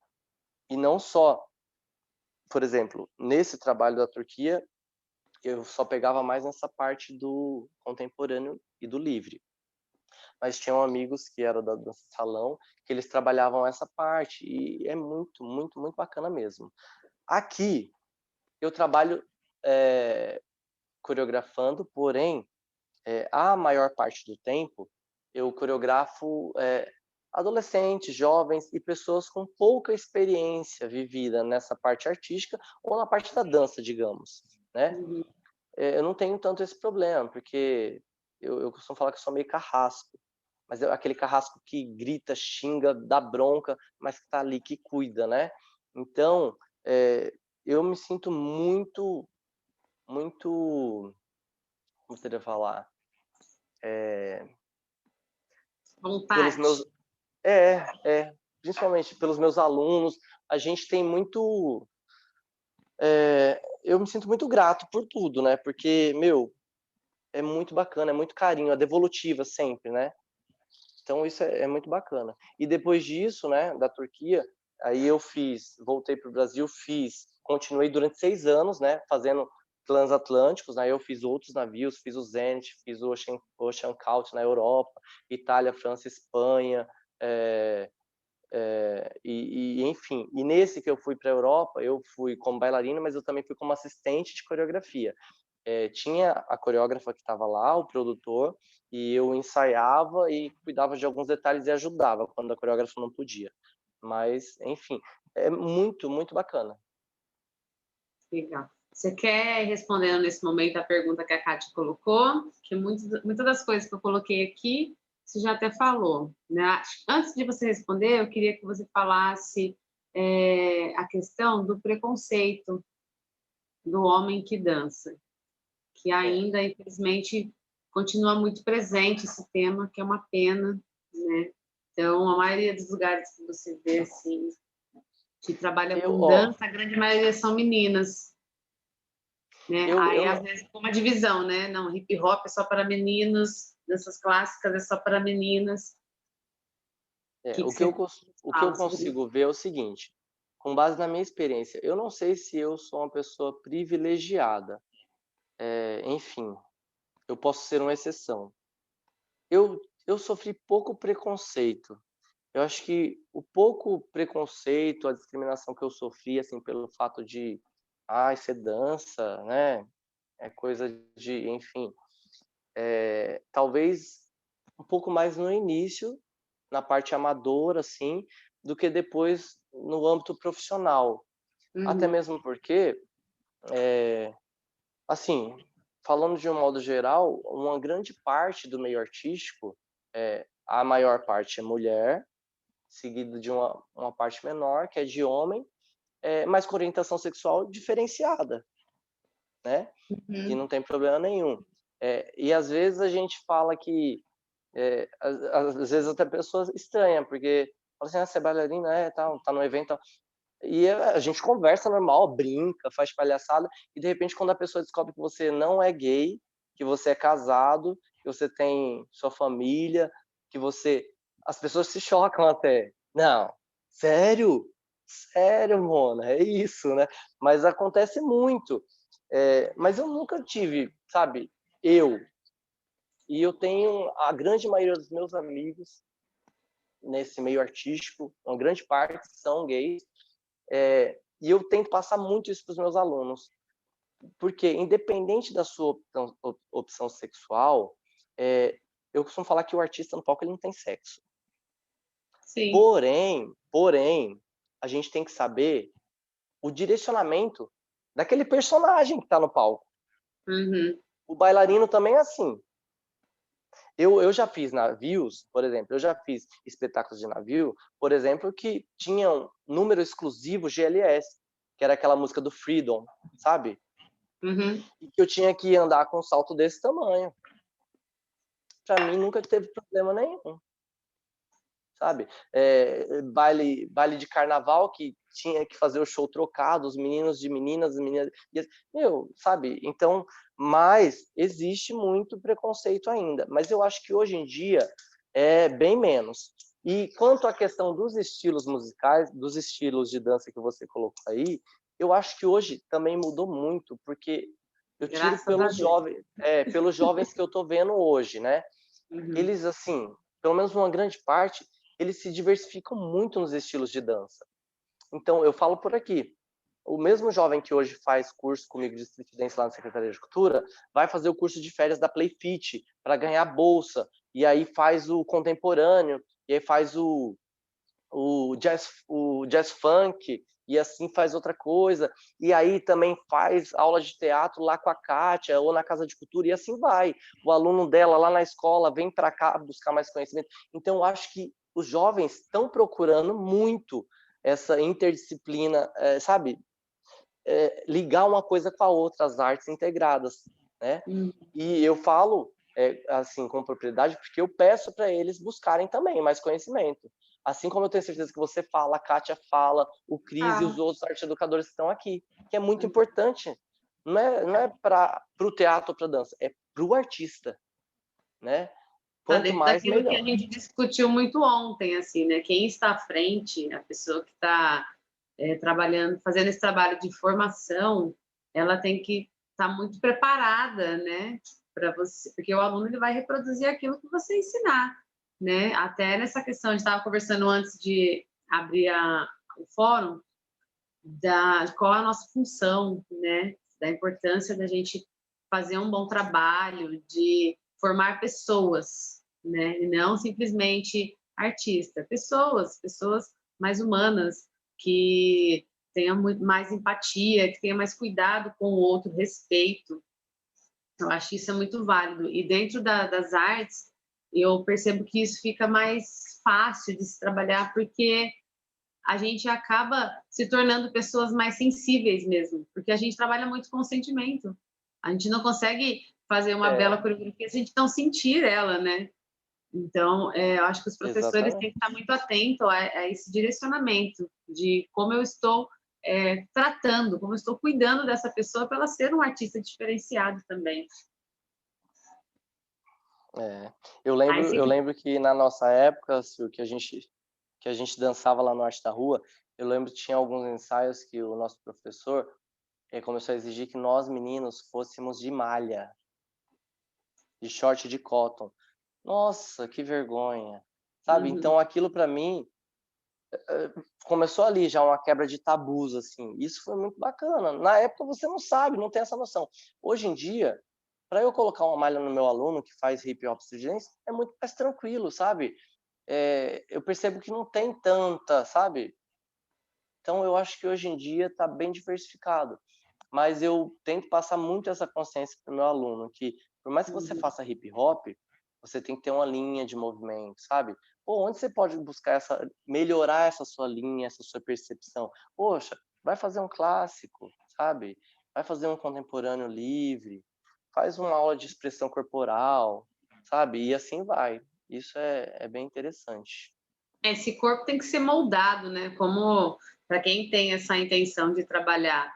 E não só, por exemplo, nesse trabalho da Turquia, eu só pegava mais nessa parte do contemporâneo e do livre. Mas tinham amigos que eram da dança de salão, que eles trabalhavam essa parte, e é muito, muito, muito bacana mesmo. Aqui, eu trabalho coreografando, porém, a maior parte do tempo, eu coreografo adolescentes, jovens e pessoas com pouca experiência vivida nessa parte artística ou na parte da dança, digamos, né? Uhum. Eu não tenho tanto esse problema, porque eu costumo falar que eu sou meio carrasco, mas é aquele carrasco que grita, xinga, dá bronca, mas que tá ali, que cuida, né? Então, eu me sinto muito, muito, como seria falar? Pelos Vontade. meus, principalmente pelos meus alunos, a gente tem muito, eu me sinto muito grato por tudo, né? Porque, meu, é muito bacana, é muito carinho, é devolutiva sempre, né? Então isso é muito bacana. E depois disso, né, da Turquia, aí voltei para o Brasil, continuei durante 6 anos, né, fazendo transatlânticos, aí eu fiz outros navios, fiz o Zenit, fiz o Ocean Count na Europa, Itália, França, Espanha, enfim. E nesse que eu fui para a Europa, eu fui como bailarina, mas eu também fui como assistente de coreografia. Tinha a coreógrafa que estava lá, o produtor, e eu ensaiava e cuidava de alguns detalhes e ajudava quando a coreógrafa não podia. Mas, enfim, é muito, muito bacana. Legal. Você quer, respondendo nesse momento, a pergunta que a Kátia colocou, que muitas das coisas que eu coloquei aqui, você já até falou, né? Antes de você responder, eu queria que você falasse a questão do preconceito do homem que dança, que É, ainda, infelizmente, continua muito presente esse tema, que é uma pena, né? Então, a maioria dos lugares que você vê, assim, que trabalha com ó, dança, a grande maioria são meninas, né? Aí, eu às não, vezes, tem uma divisão, né? Não, hip hop é só para meninos, danças clássicas é só para meninas. O que você o que eu fala sobre isso? consigo ver é o seguinte, com base na minha experiência, eu não sei se eu sou uma pessoa privilegiada, enfim, eu posso ser uma exceção. Eu sofri pouco preconceito. Eu acho que o pouco preconceito, a discriminação que eu sofri, assim, pelo fato de, ser dança, né? É coisa de, enfim, talvez um pouco mais no início, na parte amadora, assim, do que depois no âmbito profissional. Até mesmo porque, assim, falando de um modo geral, uma grande parte do meio artístico, a maior parte é mulher, seguido de uma parte menor, que é de homem, mas com orientação sexual diferenciada, né? E Uhum. não tem problema nenhum. E às vezes a gente fala que, às vezes até pessoas estranham, porque fala assim, você é bailarina, tal, tá no evento, tal. E a gente conversa normal, brinca, faz palhaçada, e de repente quando a pessoa descobre que você não é gay, que você é casado, que você tem sua família, que você... As pessoas se chocam até. Não, sério? Sério, Mona, é isso, né? Mas acontece muito. Mas eu nunca tive, sabe, e eu tenho a grande maioria dos meus amigos nesse meio artístico, uma grande parte são gays, e eu tento passar muito isso para os meus alunos, porque independente da sua opção sexual, eu costumo falar que o artista no palco ele não tem sexo. Sim. Porém, a gente tem que saber o direcionamento daquele personagem que está no palco. Uhum. O bailarino também é assim. Eu já fiz navios, por exemplo, eu já fiz espetáculos de navio, por exemplo, que tinham número exclusivo GLS, que era aquela música do Freedom, sabe? Uhum. E que eu tinha que andar com um salto desse tamanho. Para mim nunca teve problema nenhum, sabe? Baile de carnaval que tinha que fazer o show trocado, os meninos de meninas, as meninas... Meu, sabe? Então, mas existe muito preconceito ainda. Mas eu acho que hoje em dia é bem menos. E quanto à questão dos estilos musicais, dos estilos de dança que você colocou aí, eu acho que hoje também mudou muito, porque eu tiro Graças a Deus. pelos jovens que eu tô vendo hoje, né? Uhum. Eles, assim, pelo menos uma grande parte, eles se diversificam muito nos estilos de dança. Então, eu falo por aqui, o mesmo jovem que hoje faz curso comigo de street dance lá na Secretaria de Cultura, vai fazer o curso de férias da Playfit para ganhar bolsa, e aí faz o contemporâneo, e aí faz o jazz funk, e assim faz outra coisa, e aí também faz aula de teatro lá com a Kátia, ou na Casa de Cultura, e assim vai. O aluno dela lá na escola vem para cá buscar mais conhecimento. Então, eu acho que os jovens estão procurando muito essa interdisciplina, sabe? Ligar uma coisa com a outra, as artes integradas, né? Uhum. E eu falo, assim, com propriedade, porque eu peço para eles buscarem também mais conhecimento. Assim como eu tenho certeza que você fala, a Kátia fala, o Cris e os outros arte educadores que estão aqui, que é muito importante. Não é para o teatro ou para a dança, é para o artista, né? Tá Quanto dentro mais, daquilo que a melhor. gente discutiu muito ontem, assim, né? Quem está à frente, a pessoa que está trabalhando, fazendo esse trabalho de formação, ela tem que estar muito preparada, né? Para você, porque o aluno ele vai reproduzir aquilo que você ensinar, né? Até nessa questão, a gente estava conversando antes de abrir o fórum, de qual é a nossa função, né? Da importância da gente fazer um bom trabalho, de formar pessoas, né? E não simplesmente artista, pessoas mais humanas, que tenham muito mais empatia, que tenham mais cuidado com o outro, respeito. Eu acho que isso é muito válido. E dentro das artes, eu percebo que isso fica mais fácil de se trabalhar, porque a gente acaba se tornando pessoas mais sensíveis mesmo, porque a gente trabalha muito com o sentimento. A gente não consegue fazer uma bela coreografia se a gente não sentir ela, né? Então, eu acho que os professores têm que Exatamente. estar muito atentos a esse direcionamento de como eu estou tratando, como eu estou cuidando dessa pessoa para ela ser um artista diferenciado também. Eu Aí, lembro que na nossa época, Sil, que a gente dançava lá no Arte da Rua, eu lembro que tinha alguns ensaios que o nosso professor começou a exigir que nós, meninos, fôssemos de malha, de short de cotton. Nossa, que vergonha, sabe? uhum, Então, aquilo para mim começou ali já uma quebra de tabus, assim. Isso foi muito bacana. Na época você não sabe, não tem essa noção. Hoje em dia, para eu colocar uma malha no meu aluno que faz hip hop street dance, é muito mais tranquilo, sabe? Eu percebo que não tem tanta, sabe? Então, eu acho que hoje em dia está bem diversificado. Mas eu tento passar muito essa consciência para o meu aluno, que por mais que você faça hip hop, você tem que ter uma linha de movimento, sabe? Pô, onde você pode buscar melhorar essa sua linha, essa sua percepção? Poxa, vai fazer um clássico, sabe? Vai fazer um contemporâneo livre, faz uma aula de expressão corporal, sabe? E assim vai. Isso é bem interessante. Esse corpo tem que ser moldado, né? Como para quem tem essa intenção de trabalhar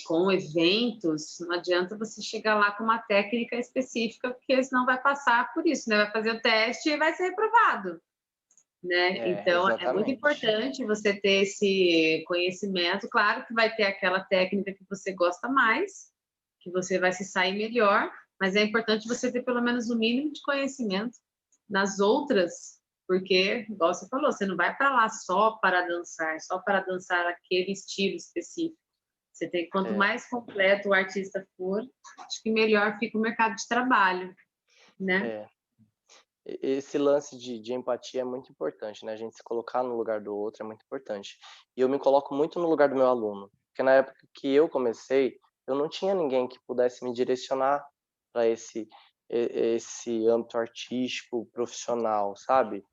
com eventos, não adianta você chegar lá com uma técnica específica, porque senão vai passar por isso, né? Vai fazer o teste e vai ser reprovado, né? Então, é muito Exatamente. importante você ter esse conhecimento. Claro que vai ter aquela técnica que você gosta mais, que você vai se sair melhor, mas é importante você ter pelo menos o mínimo de conhecimento nas outras, porque, igual você falou, você não vai para lá só para dançar aquele estilo específico. Você tem, quanto mais completo o artista for, acho que melhor fica o mercado de trabalho, né? Esse lance de empatia é muito importante, né? A gente se colocar no lugar do outro é muito importante. E eu me coloco muito no lugar do meu aluno, porque na época que eu comecei, eu não tinha ninguém que pudesse me direcionar para esse âmbito artístico, profissional, sabe?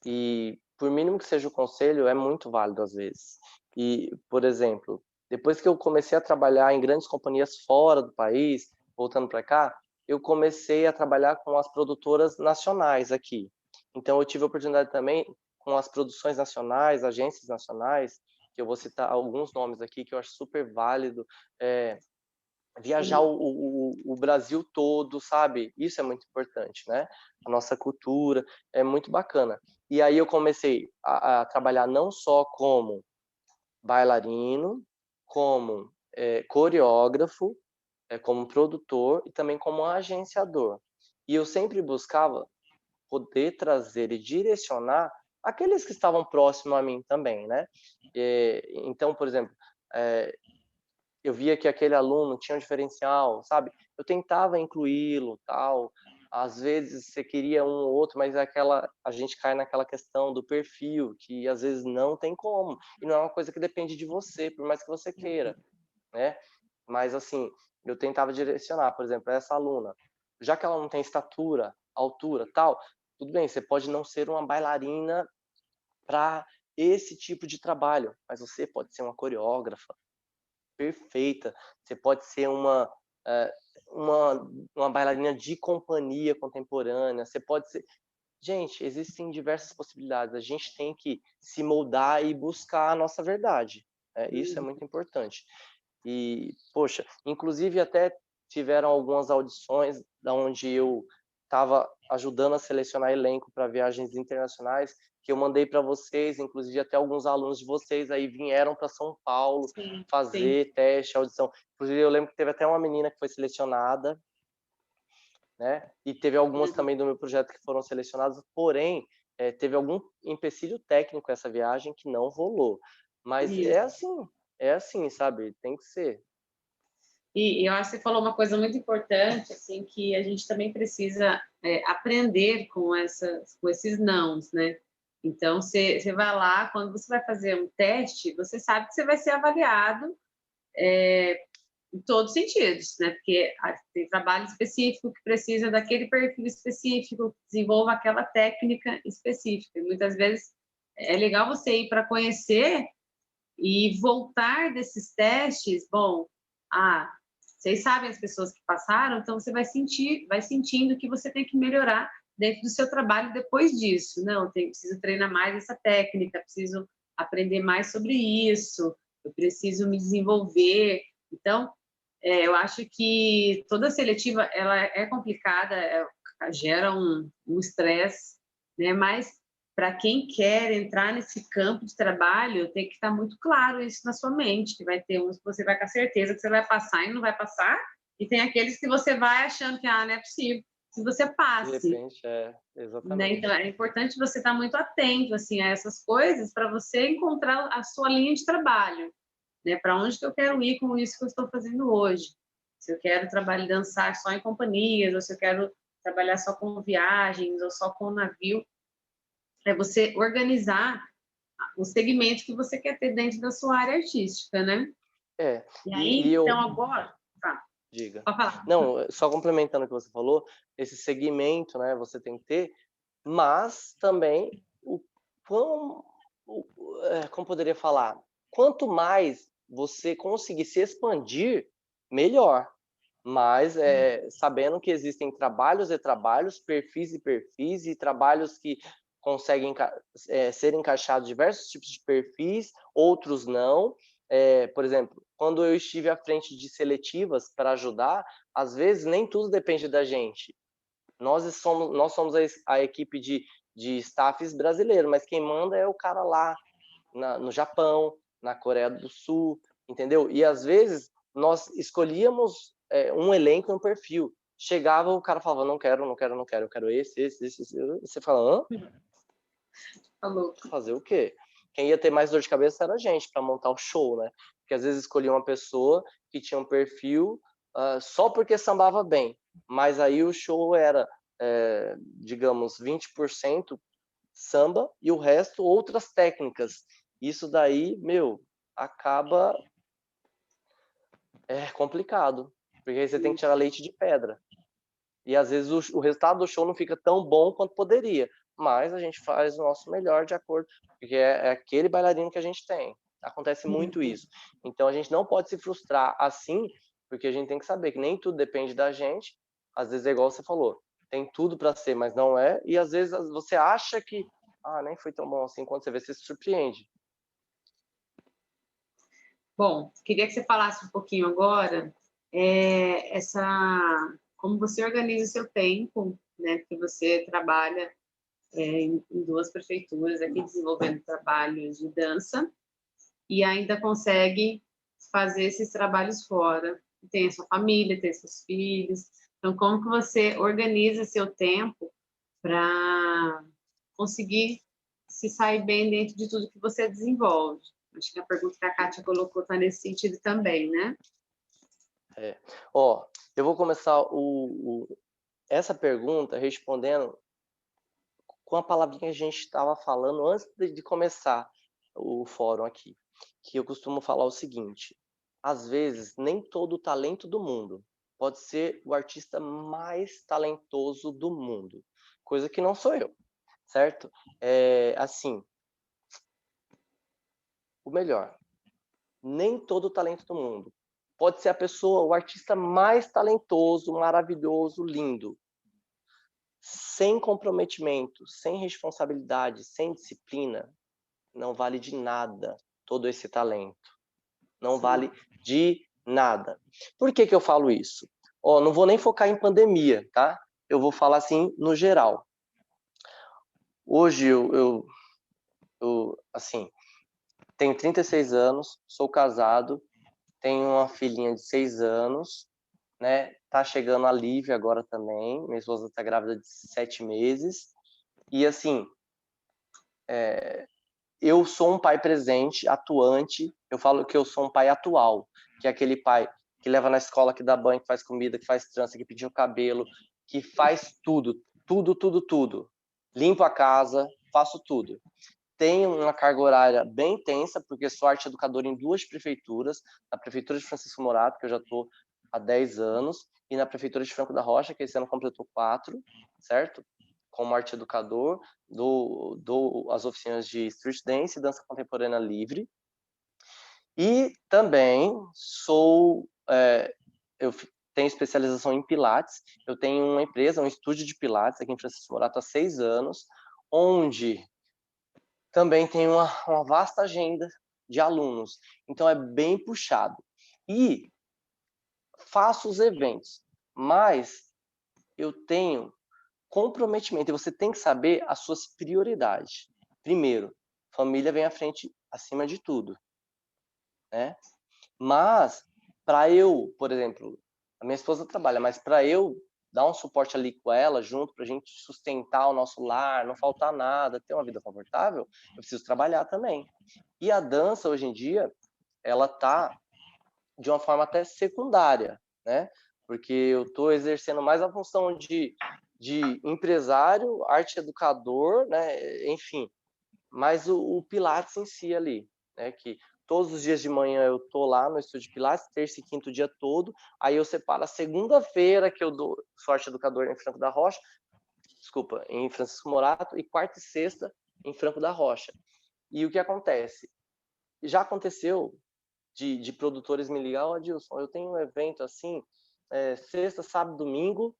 E por mínimo que seja o conselho, é muito válido às vezes. E, por exemplo, depois que eu comecei a trabalhar em grandes companhias fora do país, voltando para cá, eu comecei a trabalhar com as produtoras nacionais aqui. Então eu tive a oportunidade também com as produções nacionais, agências nacionais, que eu vou citar alguns nomes aqui que eu acho super válido, viajar o Brasil todo, sabe? Isso é muito importante, né? A nossa cultura é muito bacana. E aí eu comecei a trabalhar não só como bailarino, como coreógrafo, como produtor e também como agenciador. E eu sempre buscava poder trazer e direcionar aqueles que estavam próximos a mim também, né? Então, por exemplo, eu via que aquele aluno tinha um diferencial, sabe? Eu tentava incluí-lo, tal. Às vezes você queria um ou outro, mas a gente cai naquela questão do perfil, que às vezes não tem como. E não é uma coisa que depende de você, por mais que você queira, né? Mas assim, eu tentava direcionar, por exemplo, essa aluna, já que ela não tem estatura, altura, tal, tudo bem, você pode não ser uma bailarina para esse tipo de trabalho, mas você pode ser uma coreógrafa perfeita. Você pode ser eh, uma bailarina de companhia contemporânea, você pode ser. Gente, existem diversas possibilidades. A gente tem que se moldar e buscar a nossa verdade. Isso é muito importante. E, poxa, inclusive até tiveram algumas audições da onde eu estava ajudando a selecionar elenco para viagens internacionais, que eu mandei para vocês, inclusive até alguns alunos de vocês aí vieram para São Paulo Sim, fazer teste, audição. Inclusive eu lembro que teve até uma menina que foi selecionada, né? E teve algumas também do meu projeto que foram selecionadas, porém, teve algum empecilho técnico essa viagem que não rolou. Mas isso. é assim, sabe? Tem que ser. E eu acho que você falou uma coisa muito importante, assim, que a gente também precisa aprender com esses nãos, né? Então, você vai lá, quando você vai fazer um teste, você sabe que você vai ser avaliado em todos os sentidos, né? Porque tem trabalho específico que precisa daquele perfil específico, que desenvolva aquela técnica específica. E muitas vezes é legal você ir para conhecer e voltar desses testes, bom, vocês sabem as pessoas que passaram, então você vai sentindo que você tem que melhorar dentro do seu trabalho depois disso. Não, preciso treinar mais essa técnica, preciso aprender mais sobre isso, eu preciso me desenvolver. Então, eu acho que toda seletiva ela é complicada, gera um estresse, né? Mas para quem quer entrar nesse campo de trabalho, tem que estar muito claro isso na sua mente, que vai ter uns que você vai com a certeza que você vai passar e não vai passar, e tem aqueles que você vai achando que não é possível que você De passe. repente, Né? exatamente. Então, é importante você estar muito atento assim, a essas coisas para você encontrar a sua linha de trabalho, né? Para onde que eu quero ir com isso que eu estou fazendo hoje? Se eu quero trabalhar, dançar só em companhias, ou se eu quero trabalhar só com viagens, ou só com navio, é você organizar o segmento que você quer ter dentro da sua área artística, né? E aí, então, agora... Tá. Diga. Pode falar. Não, só complementando o que você falou, esse segmento, né, você tem que ter, mas também, como poderia falar? Quanto mais você conseguir se expandir, melhor. Mas sabendo que existem trabalhos e trabalhos, perfis e perfis, e trabalhos que conseguem ser encaixados diversos tipos de perfis, outros não. Por exemplo, quando eu estive à frente de seletivas para ajudar, às vezes nem tudo depende da gente. Nós somos a equipe de staffs brasileiro, mas quem manda é o cara lá no Japão, na Coreia do Sul, entendeu? E às vezes nós escolhíamos um elenco, um perfil. Chegava, o cara falava, não quero, eu quero esse. Você fala, hã? Falou. Fazer o quê? Quem ia ter mais dor de cabeça era a gente, para montar o show, né? Porque às vezes escolhia uma pessoa que tinha um perfil só porque sambava bem. Mas aí o show era, digamos, 20% samba e o resto outras técnicas. Isso daí, acaba complicado, porque aí você tem que tirar leite de pedra. E às vezes o resultado do show não fica tão bom quanto poderia, mas a gente faz o nosso melhor de acordo, porque é aquele bailarino que a gente tem. Acontece muito isso. Então a gente não pode se frustrar assim, porque a gente tem que saber que nem tudo depende da gente. Às vezes é igual você falou, tem tudo para ser, mas não é. E às vezes você acha que nem foi tão bom assim, quando você vê, você se surpreende. Bom, queria que você falasse um pouquinho agora como você organiza o seu tempo, né? Porque você trabalha em 2 prefeituras aqui desenvolvendo trabalhos de dança e ainda consegue fazer esses trabalhos fora. Tem a sua família, tem seus filhos. Então, como que você organiza seu tempo para conseguir se sair bem dentro de tudo que você desenvolve? Acho que a pergunta que a Kátia colocou está nesse sentido também, né? Eu vou começar essa pergunta respondendo com a palavrinha que a gente estava falando antes de começar o fórum aqui, que eu costumo falar o seguinte: às vezes nem todo o talento do mundo pode ser o artista mais talentoso do mundo, coisa que não sou eu, certo? Assim, o melhor, nem todo o talento do mundo pode ser o artista mais talentoso, maravilhoso, lindo. Sem comprometimento, sem responsabilidade, sem disciplina, não vale de nada todo esse talento. Não vale de nada. Por que eu falo isso? Não vou nem focar em pandemia, tá? Eu vou falar assim no geral. Hoje eu assim, tenho 36 anos, sou casado, tenho uma filhinha de 6 anos, né? Tá chegando a Lívia agora também, minha esposa tá grávida de 7 meses. E assim, eu sou um pai presente, atuante. Eu falo que eu sou um pai atual, que é aquele pai que leva na escola, que dá banho, que faz comida, que faz trança, que pinta o cabelo, que faz tudo, tudo, tudo, tudo. Limpo a casa, faço tudo. Tenho uma carga horária bem intensa, porque sou arte educador em 2 prefeituras, na prefeitura de Francisco Morato, que eu já estou há 10 anos, e na prefeitura de Franco da Rocha, que esse ano completou 4, certo? Como arte educador, dou as oficinas de street dance e dança contemporânea livre. E também eu tenho especialização em Pilates. Eu tenho uma empresa, um estúdio de Pilates aqui em Francisco Morato há 6 anos, onde também tem uma vasta agenda de alunos. Então é bem puxado. E faço os eventos, mas eu tenho comprometimento, e você tem que saber as suas prioridades. Primeiro, família vem à frente, acima de tudo, né? Mas, para eu, por exemplo, a minha esposa trabalha, mas para eu dar um suporte ali com ela, junto, para a gente sustentar o nosso lar, não faltar nada, ter uma vida confortável, eu preciso trabalhar também. E a dança, hoje em dia, ela tá de uma forma até secundária, né? Porque eu estou exercendo mais a função de empresário, arte educador, né? Enfim. mas o Pilates em si ali, né? Que todos os dias de manhã eu tô lá no estúdio de Pilates, terça e quinta o dia todo, aí eu separo a segunda-feira que eu sou arte educador em Franco da Rocha, desculpa, em Francisco Morato, e quarta e sexta em Franco da Rocha. E o que acontece? Já aconteceu de produtores me ligar, ó, Dilson, eu tenho um evento assim, sexta, sábado, domingo,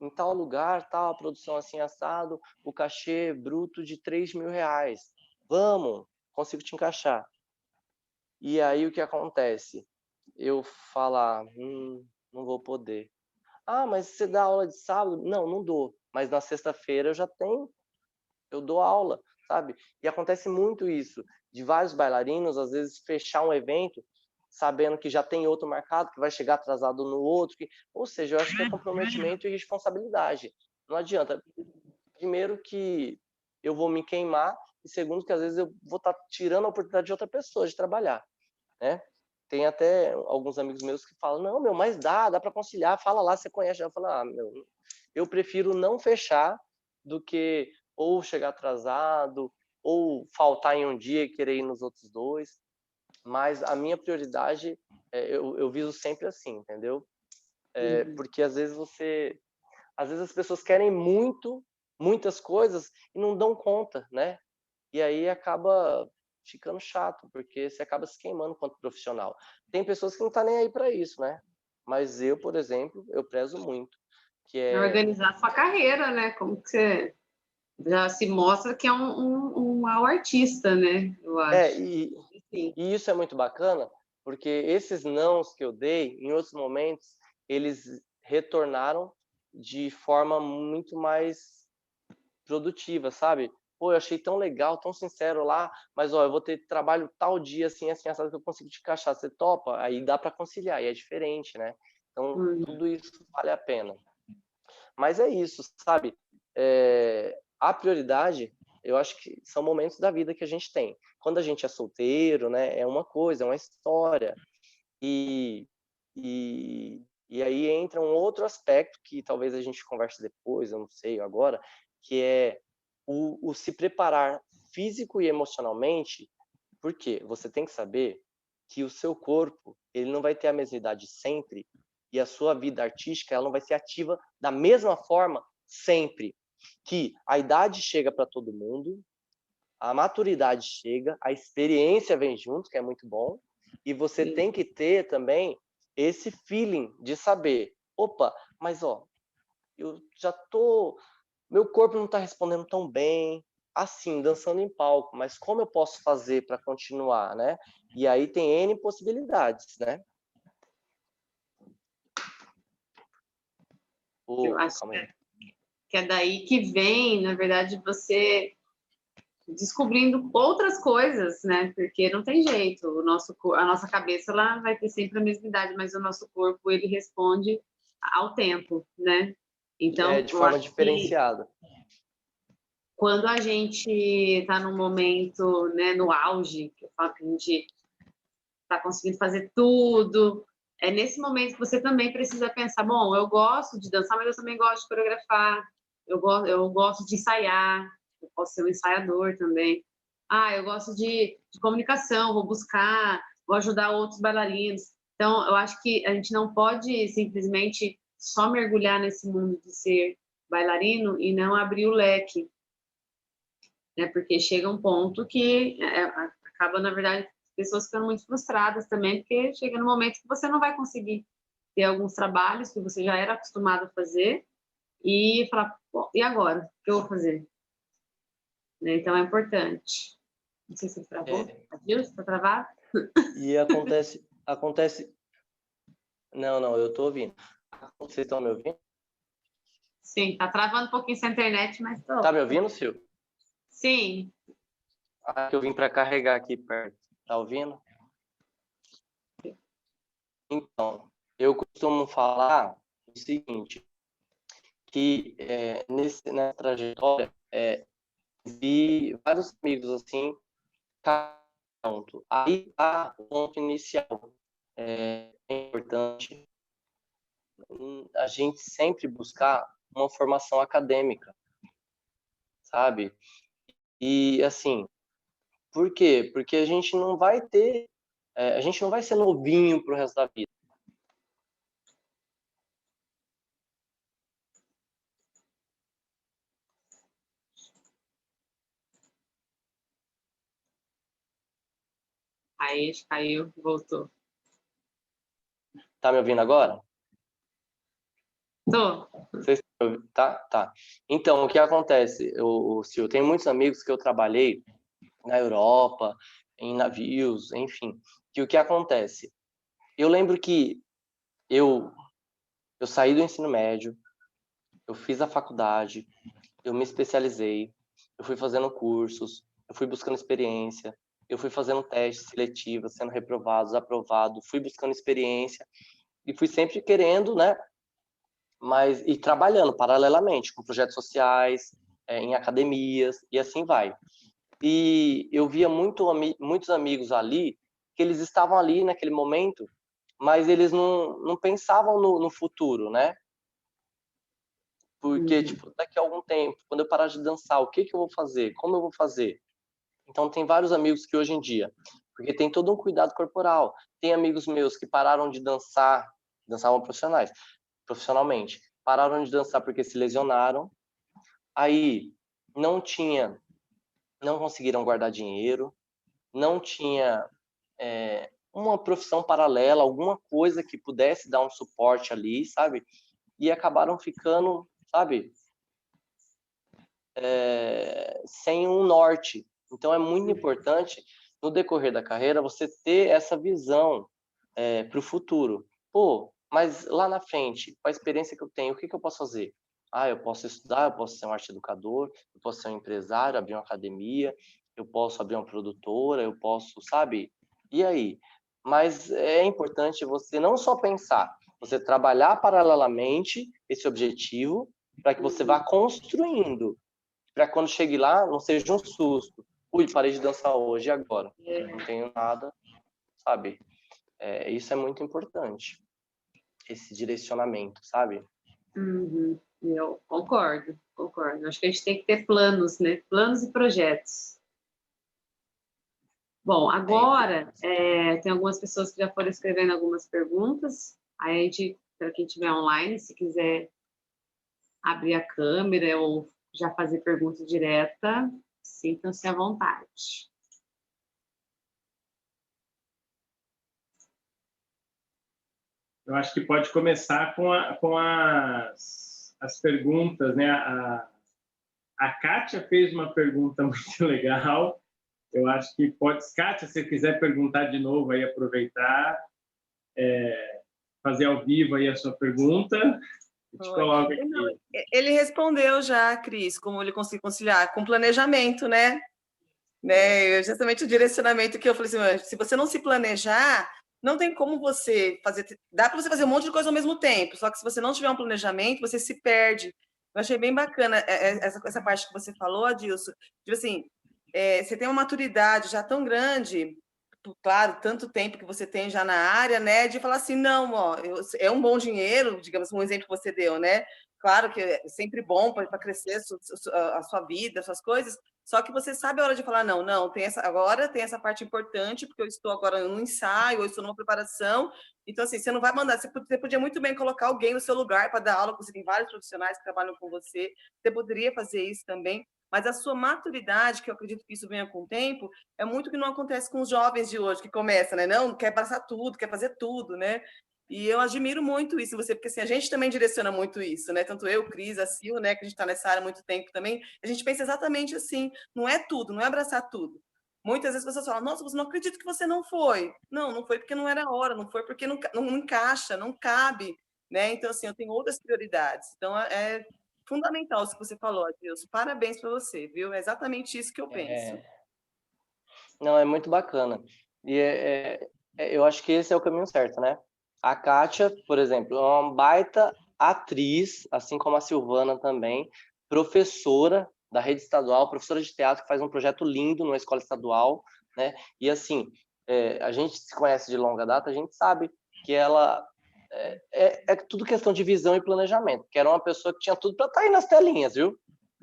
em tal lugar, tal, a produção assim assado, o cachê bruto de R$ 3.000. Vamos, consigo te encaixar. E aí o que acontece? Eu falar, não vou poder. Ah, mas você dá aula de sábado? Não, não dou. Mas na sexta-feira eu dou aula, sabe? E acontece muito isso, de vários bailarinos, às vezes, fechar um evento sabendo que já tem outro marcado, que vai chegar atrasado no outro. Ou seja, eu acho que é comprometimento e responsabilidade. Não adianta. Primeiro que eu vou me queimar, e segundo que às vezes eu vou estar tirando a oportunidade de outra pessoa de trabalhar, né? Tem até alguns amigos meus que falam, não, meu, mas dá para conciliar, fala lá, você conhece. Eu falo, meu, eu prefiro não fechar do que ou chegar atrasado, ou faltar em um dia e querer ir nos outros dois. Mas a minha prioridade, eu viso sempre assim, entendeu? Porque às vezes as pessoas querem muitas coisas e não dão conta, né? E aí acaba ficando chato, porque você acaba se queimando quanto profissional. Tem pessoas que não estão nem aí para isso, né? Mas eu, por exemplo, eu prezo muito, que Organizar sua carreira, né? Como que você já se mostra que é um mau artista, né? Eu acho. e Sim. isso é muito bacana, porque esses nãos que eu dei, em outros momentos, eles retornaram de forma muito mais produtiva, sabe? Pô, eu achei tão legal, tão sincero lá, mas ó, eu vou ter trabalho tal dia, assim, assim, assado, que eu consigo te encaixar. Você topa? Aí dá para conciliar, e é diferente, né? Então, tudo isso vale a pena. Mas é isso, sabe? A prioridade, eu acho que são momentos da vida que a gente tem. Quando a gente é solteiro, né, é uma coisa, é uma história. E, e aí entra um outro aspecto que talvez a gente converse depois, eu não sei agora, que é o se preparar físico e emocionalmente, porque você tem que saber que o seu corpo, ele não vai ter a mesma idade sempre, e a sua vida artística, ela não vai ser ativa da mesma forma sempre. Que a idade chega para todo mundo, a maturidade chega, a experiência vem junto, que é muito bom, e você tem que ter também esse feeling de saber, opa, mas ó, eu já tô, meu corpo não está respondendo tão bem, assim, dançando em palco, mas como eu posso fazer para continuar, né? E aí tem N possibilidades, né? Eu Opa, acho calma aí. que é daí que vem, na verdade, você descobrindo outras coisas, né? Porque não tem jeito, a nossa cabeça ela vai ter sempre a mesma idade, mas o nosso corpo ele responde ao tempo, né? Então, De eu forma acho que diferenciada. quando a gente está num momento, né, no auge, que eu falo que a gente está conseguindo fazer tudo, é nesse momento que você também precisa pensar, bom, eu gosto de dançar, mas eu também gosto de coreografar, eu gosto de ensaiar, eu posso ser um ensaiador também. Ah, eu gosto de comunicação, vou ajudar outros bailarinos. Então, eu acho que a gente não pode simplesmente só mergulhar nesse mundo de ser bailarino e não abrir o leque, né? Porque chega um ponto que acaba, na verdade, pessoas ficando muito frustradas também, porque chega no momento que você não vai conseguir ter alguns trabalhos que você já era acostumado a fazer e falar, e agora? O que eu vou fazer? Né? Então é importante. Não sei se você travou. Adilson, está travado? E acontece. Não, eu tô ouvindo. Vocês estão me ouvindo? Sim, está travando um pouquinho essa internet, mas estou. Tá me ouvindo, Sil? Sim. Que eu vim para carregar aqui perto. Tá ouvindo? Então, eu costumo falar o seguinte, que nessa trajetória vi vários amigos assim, pronto. Aí tá o ponto inicial. É importante a gente sempre buscar uma formação acadêmica, sabe? E, assim, por quê? Porque a gente não vai ter, a gente não vai ser novinho pro resto da vida. Aí caiu, voltou. Tá me ouvindo agora? Tô. Vocês estão me ouvindo? Tá. Então, o que acontece, Sil, eu tenho muitos amigos que eu trabalhei na Europa, em navios, enfim, que o que acontece? Eu lembro que eu, eu saí do ensino médio, eu fiz a faculdade, eu me especializei, eu fui fazendo cursos, eu fui buscando experiência, eu fui fazendo testes seletivos, sendo reprovados, aprovado, fui buscando experiência e fui sempre querendo, né, mas e trabalhando paralelamente com projetos sociais, em academias e assim vai. E eu via muitos amigos ali que eles estavam ali naquele momento, mas eles não pensavam no futuro, né? Porque, tipo, daqui a algum tempo, quando eu parar de dançar, o que que eu vou fazer? Como eu vou fazer? Então, tem vários amigos que hoje em dia, porque tem todo um cuidado corporal. Tem amigos meus que pararam de dançar, dançavam profissionalmente, pararam de dançar porque se lesionaram, aí não tinha, não conseguiram guardar dinheiro, não tinha uma profissão paralela, alguma coisa que pudesse dar um suporte ali, sabe? E acabaram ficando, sabe, sem um norte. Então é muito importante no decorrer da carreira você ter essa visão para o futuro. Pô, mas lá na frente, com a experiência que eu tenho, o que que eu posso fazer? Ah, eu posso estudar, eu posso ser um arte educador, eu posso ser um empresário, abrir uma academia, eu posso abrir uma produtora, eu posso, sabe? E aí? Mas é importante você não só pensar, você trabalhar paralelamente esse objetivo para que você vá construindo, para quando chegue lá não seja um susto. Ui, parei de dançar hoje e agora? Não tenho nada, sabe? Isso é muito importante, esse direcionamento, sabe? Uhum. Eu concordo. Acho que a gente tem que ter planos, né? Planos e projetos. Bom, agora tem algumas pessoas que já foram escrevendo algumas perguntas. Aí a gente, para quem estiver online, se quiser abrir a câmera ou já fazer pergunta direta, sintam-se à vontade. Eu acho que pode começar com as perguntas, né? A Kátia fez uma pergunta muito legal. Eu acho que pode, Kátia, se você quiser perguntar de novo aí, aproveitar, fazer ao vivo aí a sua pergunta, a gente coloca aqui. Não, ele respondeu já, Cris, como ele conseguiu conciliar com planejamento, né? Justamente o direcionamento que eu falei assim, se você não se planejar, não tem como você fazer. Dá para você fazer um monte de coisa ao mesmo tempo, só que se você não tiver um planejamento, você se perde. Eu achei bem bacana essa parte que você falou, Adilson. Tipo assim, você tem uma maturidade já tão grande, claro, tanto tempo que você tem já na área, né? De falar assim, não, ó, é um bom dinheiro, digamos, um exemplo que você deu, né? Claro que é sempre bom para crescer a sua vida, as suas coisas, só que você sabe a hora de falar, não, agora tem essa parte importante, porque eu estou agora num ensaio, ou estou numa preparação, então, assim, você não vai mandar, você podia muito bem colocar alguém no seu lugar para dar aula, porque você tem vários profissionais que trabalham com você poderia fazer isso também, mas a sua maturidade, que eu acredito que isso venha com o tempo, é muito que não acontece com os jovens de hoje, que começam, né? Não, quer passar tudo, quer fazer tudo, né? E eu admiro muito isso em você, porque assim, a gente também direciona muito isso, né? Tanto eu, Cris, a Sil, né, que a gente está nessa área há muito tempo também, a gente pensa exatamente assim, não é tudo, não é abraçar tudo. Muitas vezes as pessoas falam, nossa, você não acredito que você não foi. Não foi porque não era a hora, não foi porque não encaixa, não cabe, né? Então, assim, eu tenho outras prioridades. Então, é fundamental isso que você falou, Adilson. Parabéns para você, viu? É exatamente isso que eu penso. Não, é muito bacana. E eu acho que esse é o caminho certo, né? A Kátia, por exemplo, é uma baita atriz, assim como a Silvana também, professora da rede estadual, professora de teatro, que faz um projeto lindo numa escola estadual, né? E assim, a gente se conhece de longa data, a gente sabe que ela é tudo questão de visão e planejamento, que era uma pessoa que tinha tudo para estar aí nas telinhas, viu?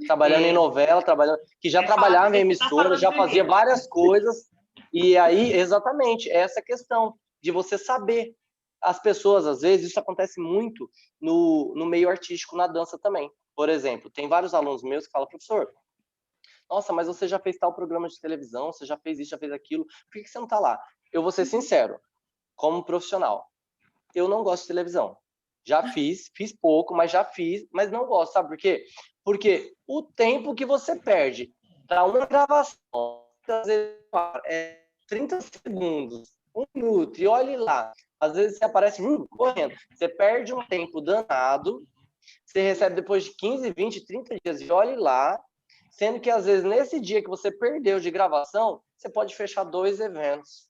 trabalhando em novela, que já trabalhava em emissora, já fazia várias coisas. E aí, exatamente, essa questão de você saber. As pessoas, às vezes, isso acontece muito no meio artístico, na dança também. Por exemplo, tem vários alunos meus que falam, professor, nossa, mas você já fez tal programa de televisão, você já fez isso, já fez aquilo, por que você não tá lá? Eu vou ser sincero, como profissional, eu não gosto de televisão. Já fiz pouco, mas já fiz, mas não gosto, sabe por quê? Porque o tempo que você perde para uma gravação, às vezes é 30 segundos, 1 minuto, e olhe lá, às vezes você aparece correndo, você perde um tempo danado, você recebe depois de 15, 20, 30 dias, e olhe lá, sendo que às vezes nesse dia que você perdeu de gravação, você pode fechar 2 eventos.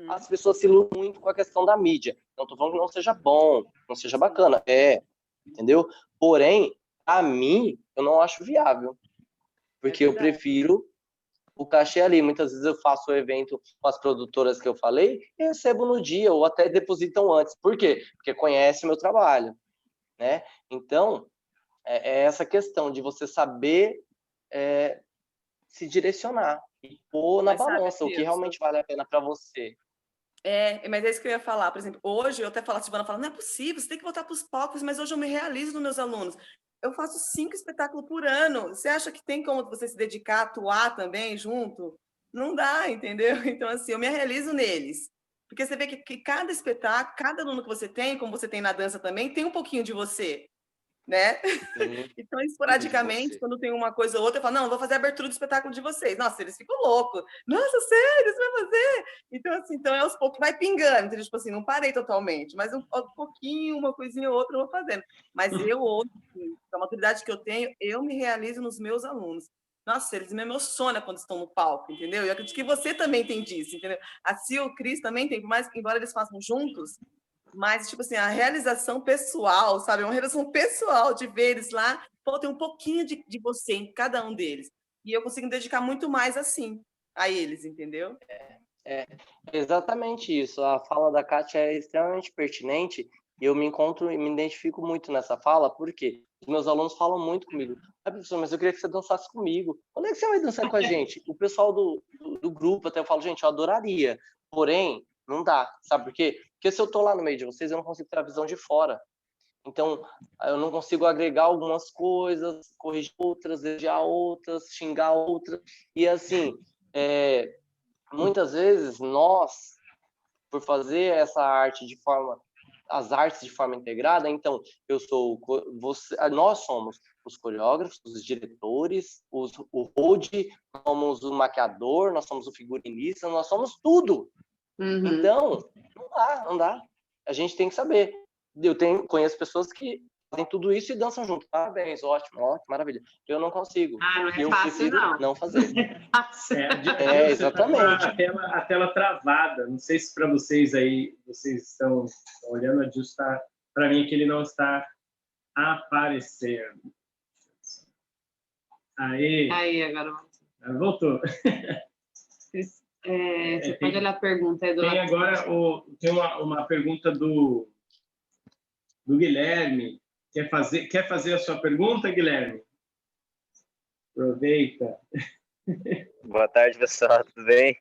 As pessoas se iludem muito com a questão da mídia. Não estou falando que não seja bom, não seja bacana. Entendeu? Porém, a mim, eu não acho viável. Porque eu prefiro o cachê ali. Muitas vezes eu faço o evento com as produtoras que eu falei e recebo no dia, ou até depositam antes. Por quê? Porque conhece o meu trabalho. Né? Então, é essa questão de você saber se direcionar e pôr na balança o que realmente vale a pena para você. Mas é isso que eu ia falar. Por exemplo, hoje eu até falo, a Silvana fala, não é possível, você tem que voltar para os palcos, mas hoje eu me realizo nos meus alunos. Eu faço 5 espetáculos por ano. Você acha que tem como você se dedicar a atuar também junto? Não dá, entendeu? Então, assim, eu me realizo neles. Porque você vê que cada espetáculo, cada aluno que você tem, como você tem na dança também, tem um pouquinho de você. Né? Então, esporadicamente, quando tem uma coisa ou outra, eu falo, não, eu vou fazer a abertura do espetáculo de vocês. Nossa, eles ficam loucos. Nossa, sério, você vai fazer? Então, assim, então aos poucos vai pingando. Então, tipo assim, não parei totalmente, mas um pouquinho, uma coisinha ou outra eu vou fazendo. Mas eu, hoje, a maturidade que eu tenho, eu me realizo nos meus alunos. Nossa, eles me emocionam quando estão no palco, entendeu? E eu acredito que você também tem disso, entendeu? A Sil, o Cris também tem, por mais que, embora eles façam juntos, mas, tipo assim, a realização pessoal, sabe? Uma realização pessoal de ver eles lá, pô, tem um pouquinho de você em cada um deles. E eu consigo me dedicar muito mais assim a eles, entendeu? É exatamente isso. A fala da Kátia é extremamente pertinente e eu me encontro e me identifico muito nessa fala, porque os meus alunos falam muito comigo. Ah, professor, mas eu queria que você dançasse comigo. Quando é que você vai dançar com a gente? O pessoal do grupo até eu falo, gente, eu adoraria. Porém, não dá. Sabe por quê? Porque se eu tô lá no meio de vocês, eu não consigo ter a visão de fora. Então, eu não consigo agregar algumas coisas, corrigir outras, elogiar outras, xingar outras. E assim, muitas vezes nós, por fazer essa arte as artes de forma integrada, então nós somos os coreógrafos, os diretores, o road, somos o maquiador, nós somos o figurinista, nós somos tudo. Então, não dá. A gente tem que saber. Conheço pessoas que fazem tudo isso e dançam junto. Parabéns, ótimo, maravilha. Eu não consigo. Não é eu fácil, prefiro não fazer. Exatamente. A tela travada. Não sei se para vocês aí, vocês estão olhando, a Ju está, para mim que ele não está aparecendo. Aí, agora voltou. Você pode olhar a pergunta. Tem agora tem uma pergunta do Guilherme. Quer fazer a sua pergunta, Guilherme? Aproveita. Boa tarde, pessoal. Tudo bem?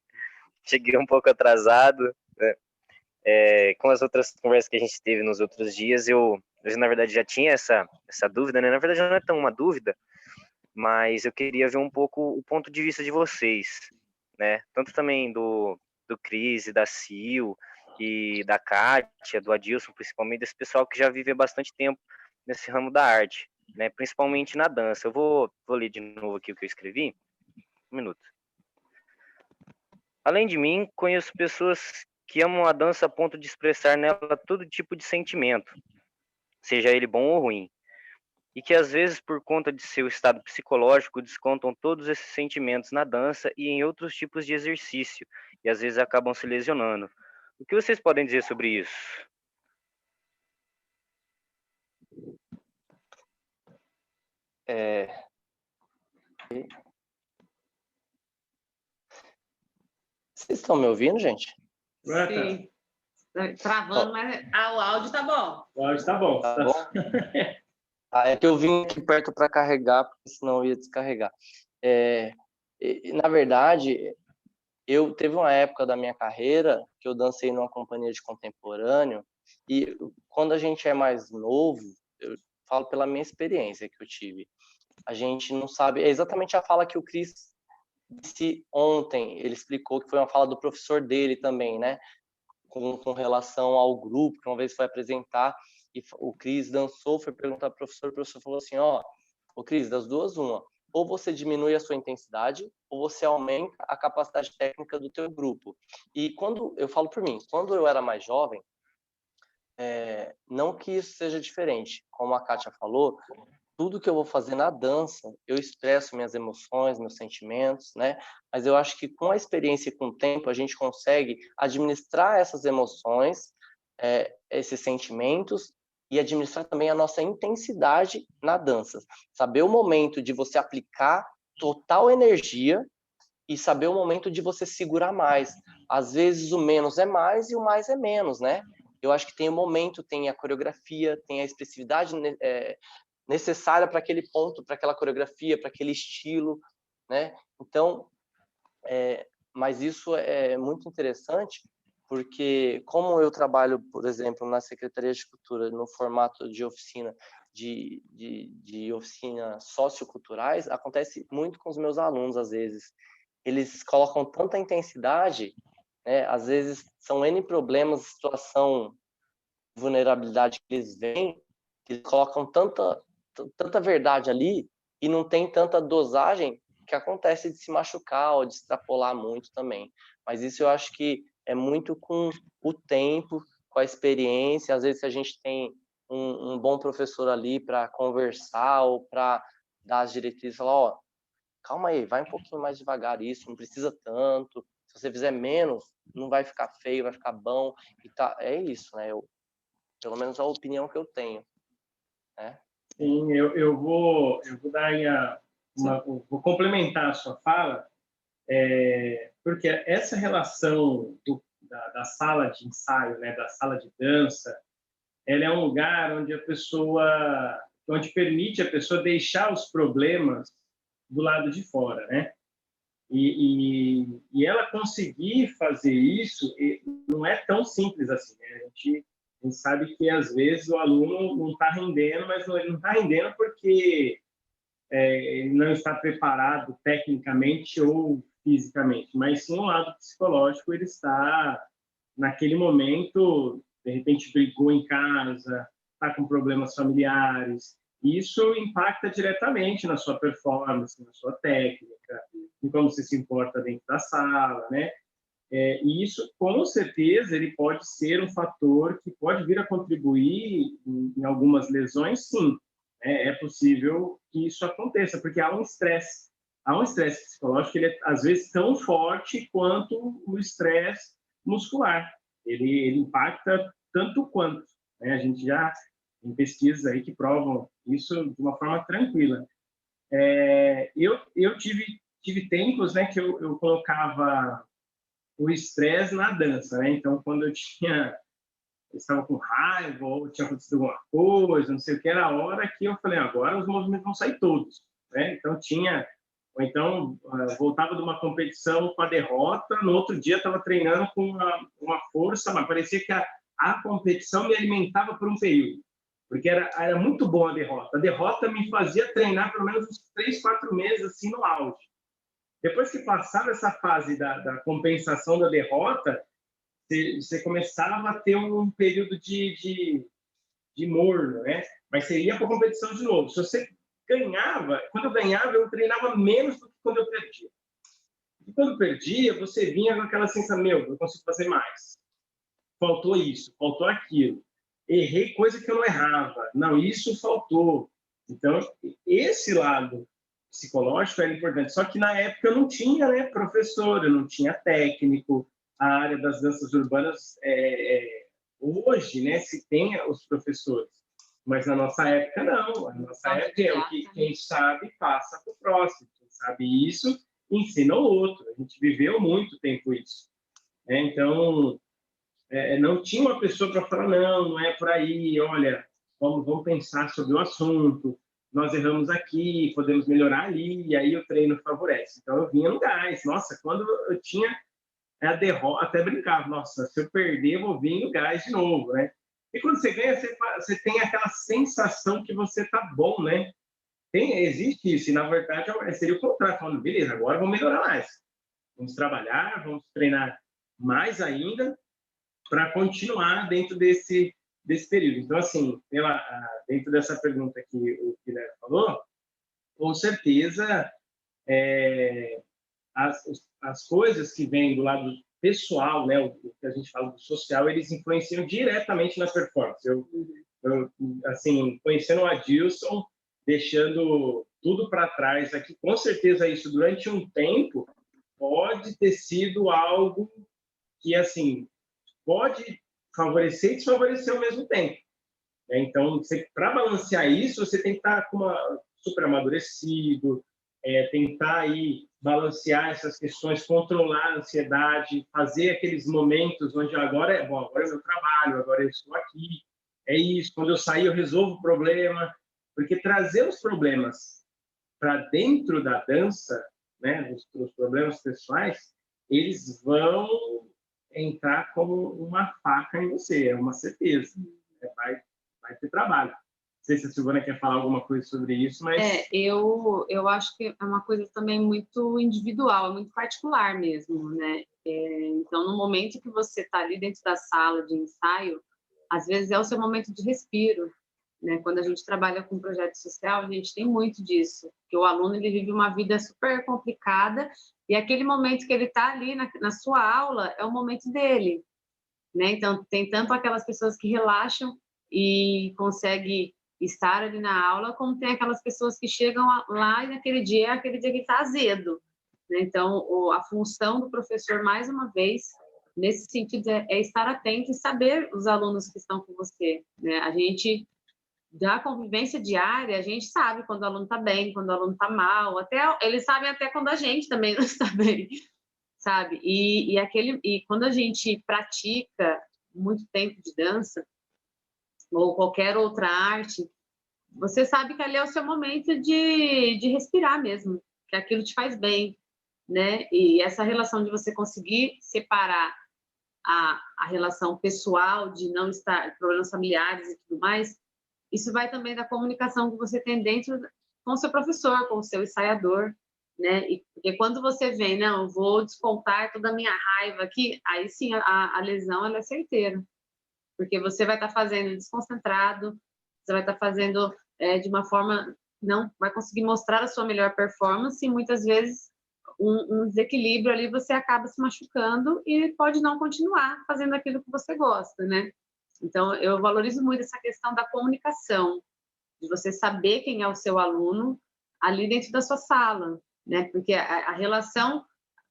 Cheguei um pouco atrasado, né? Com as outras conversas que a gente teve nos outros dias, eu na verdade já tinha essa dúvida, né? Na verdade não é tão uma dúvida, mas eu queria ver um pouco o ponto de vista de vocês, né? Tanto também do Cris e da Sil e da Kátia, do Adilson, principalmente, desse pessoal que já vive há bastante tempo nesse ramo da arte, né? Principalmente na dança. Eu vou ler de novo aqui o que eu escrevi. Um minuto. Além de mim, conheço pessoas que amam a dança a ponto de expressar nela todo tipo de sentimento, seja ele bom ou ruim, e que às vezes, por conta de seu estado psicológico, descontam todos esses sentimentos na dança e em outros tipos de exercício, e às vezes acabam se lesionando. O que vocês podem dizer sobre isso? Vocês estão me ouvindo, gente? Sim. Travando, mas o áudio tá bom. O áudio tá bom. Tá bom? É que eu vim aqui perto para carregar, porque senão eu ia descarregar. Na verdade, eu teve uma época da minha carreira que eu dancei numa companhia de contemporâneo, e quando a gente é mais novo, eu falo pela minha experiência que eu tive, a gente não sabe, é exatamente a fala que o Cris disse ontem, ele explicou que foi uma fala do professor dele também, né? Com relação ao grupo, que uma vez foi apresentar, e o Cris dançou, foi perguntar para o professor falou assim, ó, ô Cris, das duas, uma, ou você diminui a sua intensidade, ou você aumenta a capacidade técnica do teu grupo. E quando, eu falo por mim, quando eu era mais jovem, não que isso seja diferente, como a Kátia falou, tudo que eu vou fazer na dança, eu expresso minhas emoções, meus sentimentos, né? Mas eu acho que com a experiência e com o tempo, a gente consegue administrar essas emoções, esses sentimentos, e administrar também a nossa intensidade na dança. Saber o momento de você aplicar total energia e saber o momento de você segurar mais. Às vezes o menos é mais e o mais é menos, né? Eu acho que tem o momento, tem a coreografia, tem a expressividade necessária para aquele ponto, para aquela coreografia, para aquele estilo, né? Então, mas isso é muito interessante, porque como eu trabalho, por exemplo, na Secretaria de Cultura, no formato de oficina, de oficinas socioculturais, acontece muito com os meus alunos, às vezes. Eles colocam tanta intensidade, né? Às vezes são N problemas, situação, vulnerabilidade que eles veem, que eles colocam tanta verdade ali e não tem tanta dosagem que acontece de se machucar ou de extrapolar muito também. Mas isso eu acho que é muito com o tempo, com a experiência. Às vezes, se a gente tem um bom professor ali para conversar ou para dar as diretrizes, falar, ó, calma aí, vai um pouquinho mais devagar isso, não precisa tanto. Se você fizer menos, não vai ficar feio, vai ficar bom. E tá, é isso, né? Pelo menos a opinião que eu tenho, né? Sim, eu vou dar aí vou complementar a sua fala, porque essa relação da sala de ensaio, né, da sala de dança, ela é um lugar onde permite a pessoa deixar os problemas do lado de fora, né? E ela conseguir fazer isso não é tão simples assim, né? A gente sabe que às vezes o aluno não está rendendo, mas ele não está rendendo porque ele não está preparado tecnicamente ou fisicamente, mas sim o lado psicológico, ele está naquele momento, de repente brigou em casa, está com problemas familiares, e isso impacta diretamente na sua performance, na sua técnica, em como você se importa dentro da sala, né? E isso, com certeza, ele pode ser um fator que pode vir a contribuir em algumas lesões, sim. É possível que isso aconteça, porque há um estresse. Há um estresse psicológico que ele é, às vezes, tão forte quanto o estresse muscular. Ele impacta tanto quanto, né? A gente já tem pesquisas aí que provam isso de uma forma tranquila. Eu tive tempos, né, que eu colocava o estresse na dança, né? Então, quando eu estava com raiva ou tinha acontecido alguma coisa, não sei o que, era a hora que eu falei, agora os movimentos vão sair todos, né? Então, ou então voltava de uma competição com a derrota, no outro dia estava treinando com uma força, mas parecia que a competição me alimentava por um período, porque era muito bom a derrota. A derrota me fazia treinar pelo menos uns 3, 4 meses assim no auge. Depois que passava essa fase da compensação da derrota, você começava a ter um período de morno, né? Mas você ia para a competição de novo. Se você ganhava, quando eu ganhava, eu treinava menos do que quando eu perdia. E quando perdia, você vinha com aquela sensação, eu consigo fazer mais. Faltou isso, faltou aquilo. Errei coisa que eu não errava. Não, isso faltou. Então, esse lado psicológico era importante. Só que na época eu não tinha, né, professor, eu não tinha técnico. A área das danças urbanas, hoje, né, se tem os professores. Mas na nossa época, não. Na nossa época é o que quem sabe passa para o próximo. Quem sabe isso, ensina o outro. A gente viveu muito tempo isso. Então, não tinha uma pessoa para falar, não é por aí, olha, vamos pensar sobre o assunto, nós erramos aqui, podemos melhorar ali, e aí o treino favorece. Então eu vinha no gás. Nossa, quando eu tinha a derrota, até brincava, nossa, se eu perder, eu vou vir no gás de novo, né? E quando você ganha, você tem aquela sensação que você tá bom, né? Existe isso, e na verdade seria o contrário, falando, beleza, agora vamos melhorar mais. Vamos trabalhar, vamos treinar mais ainda para continuar dentro desse período. Então, assim, dentro dessa pergunta que o Guilherme falou, com certeza, as coisas que vêm do lado pessoal, né, o que a gente fala do social, eles influenciam diretamente na performance. Eu assim, conhecendo o Adilson, deixando tudo para trás aqui, com certeza isso durante um tempo pode ter sido algo que, assim, pode favorecer e desfavorecer ao mesmo tempo. Então, para balancear isso, você tem que estar super amadurecido, tentar aí balancear essas questões, controlar a ansiedade, fazer aqueles momentos onde agora é meu trabalho, agora eu estou aqui, é isso, quando eu sair eu resolvo o problema, porque trazer os problemas para dentro da dança, né, os problemas pessoais, eles vão entrar como uma faca em você, é uma certeza. Vai ter trabalho. Não sei se a Silvana quer falar alguma coisa sobre isso, mas... Eu acho que é uma coisa também muito individual, muito particular mesmo, né? Então, no momento que você está ali dentro da sala de ensaio, às vezes é o seu momento de respiro, né? Quando a gente trabalha com projeto social, a gente tem muito disso, que o aluno ele vive uma vida super complicada e aquele momento que ele está ali na sua aula é o momento dele, né? Então, tem tanto aquelas pessoas que relaxam e conseguem estar ali na aula, como tem aquelas pessoas que chegam lá e naquele dia é aquele dia que está azedo, né? Então, a função do professor, mais uma vez, nesse sentido, é estar atento e saber os alunos que estão com você, né? A gente, da convivência diária, a gente sabe quando o aluno está bem, quando o aluno está mal, eles sabem até quando a gente também não está bem, sabe? E quando a gente pratica muito tempo de dança, ou qualquer outra arte, você sabe que ali é o seu momento de respirar mesmo, que aquilo te faz bem, né? E essa relação de você conseguir separar a relação pessoal, de não estar, problemas familiares e tudo mais, isso vai também da comunicação que você tem dentro com o seu professor, com o seu ensaiador, né? Porque quando você vem, não, vou descontar toda a minha raiva aqui, aí sim a lesão ela é certeira, porque você vai estar fazendo desconcentrado, você vai estar fazendo de uma forma, não vai conseguir mostrar a sua melhor performance, e muitas vezes um desequilíbrio ali, você acaba se machucando e pode não continuar fazendo aquilo que você gosta, né? Então, eu valorizo muito essa questão da comunicação, de você saber quem é o seu aluno ali dentro da sua sala, né? Porque a relação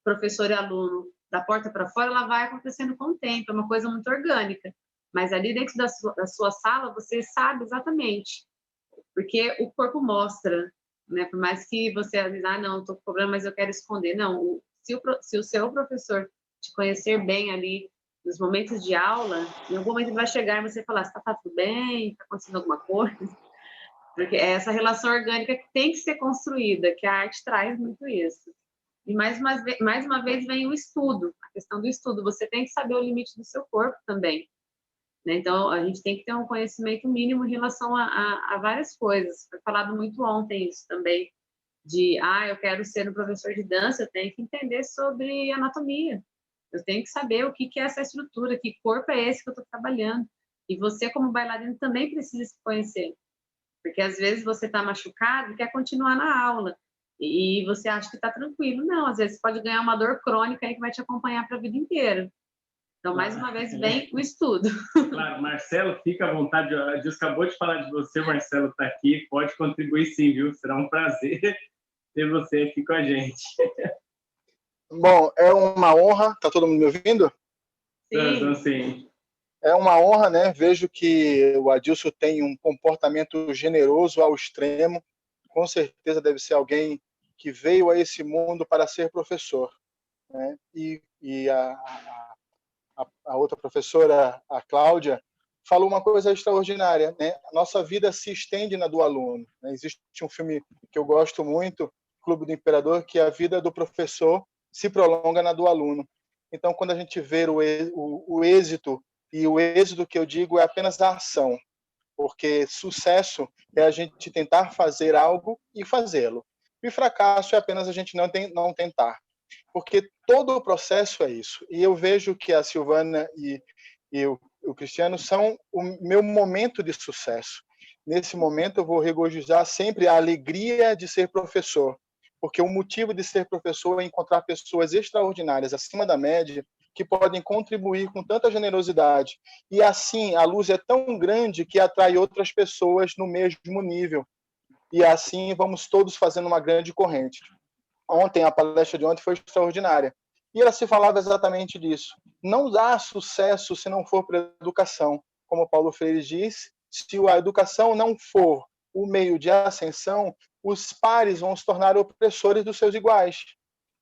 professor e aluno, da porta para fora, ela vai acontecendo com o tempo, é uma coisa muito orgânica. Mas ali dentro da sua sala, você sabe exatamente, porque o corpo mostra, né? Por mais que você diga, não, estou com problema, mas eu quero esconder. Não, se o seu professor te conhecer bem ali nos momentos de aula, em algum momento ele vai chegar e você falar, tá tudo bem? Está acontecendo alguma coisa? Porque é essa relação orgânica que tem que ser construída, que a arte traz muito isso. E mais uma vez vem o estudo, a questão do estudo. Você tem que saber o limite do seu corpo também, né? Então, a gente tem que ter um conhecimento mínimo em relação a várias coisas. Foi falado muito ontem isso também, eu quero ser um professor de dança, eu tenho que entender sobre anatomia. Eu tenho que saber o que é essa estrutura, que corpo é esse que eu estou trabalhando. E você, como bailarino, também precisa se conhecer. Porque, às vezes, você está machucado e quer continuar na aula. E você acha que está tranquilo. Não, às vezes, você pode ganhar uma dor crônica aí que vai te acompanhar para a vida inteira. Então, mais uma vez, vem o estudo. Claro, Marcelo, fica à vontade. A Deus acabou de falar de você, o Marcelo está aqui. Pode contribuir sim, viu? Será um prazer ter você aqui com a gente. Bom, é uma honra. Está todo mundo me ouvindo? Sim. Sim. É uma honra, né? Vejo que o Adilson tem um comportamento generoso ao extremo. Com certeza deve ser alguém que veio a esse mundo para ser professor, né? E a outra professora, a Cláudia, falou uma coisa extraordinária, né? A nossa vida se estende na do aluno, né? Existe um filme que eu gosto muito, Clube do Imperador, que a vida do professor se prolonga na do aluno. Então, quando a gente vê o êxito, e o êxito que eu digo é apenas a ação, porque sucesso é a gente tentar fazer algo e fazê-lo. E fracasso é apenas a gente não tentar. Porque todo o processo é isso. E eu vejo que a Silvana e o Cristiano são o meu momento de sucesso. Nesse momento eu vou regozijar sempre a alegria de ser professor, porque o motivo de ser professor é encontrar pessoas extraordinárias, acima da média, que podem contribuir com tanta generosidade. E assim, a luz é tão grande que atrai outras pessoas no mesmo nível. E assim vamos todos fazendo uma grande corrente. A palestra de ontem foi extraordinária. E ela se falava exatamente disso. Não dá sucesso se não for para a educação. Como Paulo Freire diz, se a educação não for o meio de ascensão, os pares vão se tornar opressores dos seus iguais.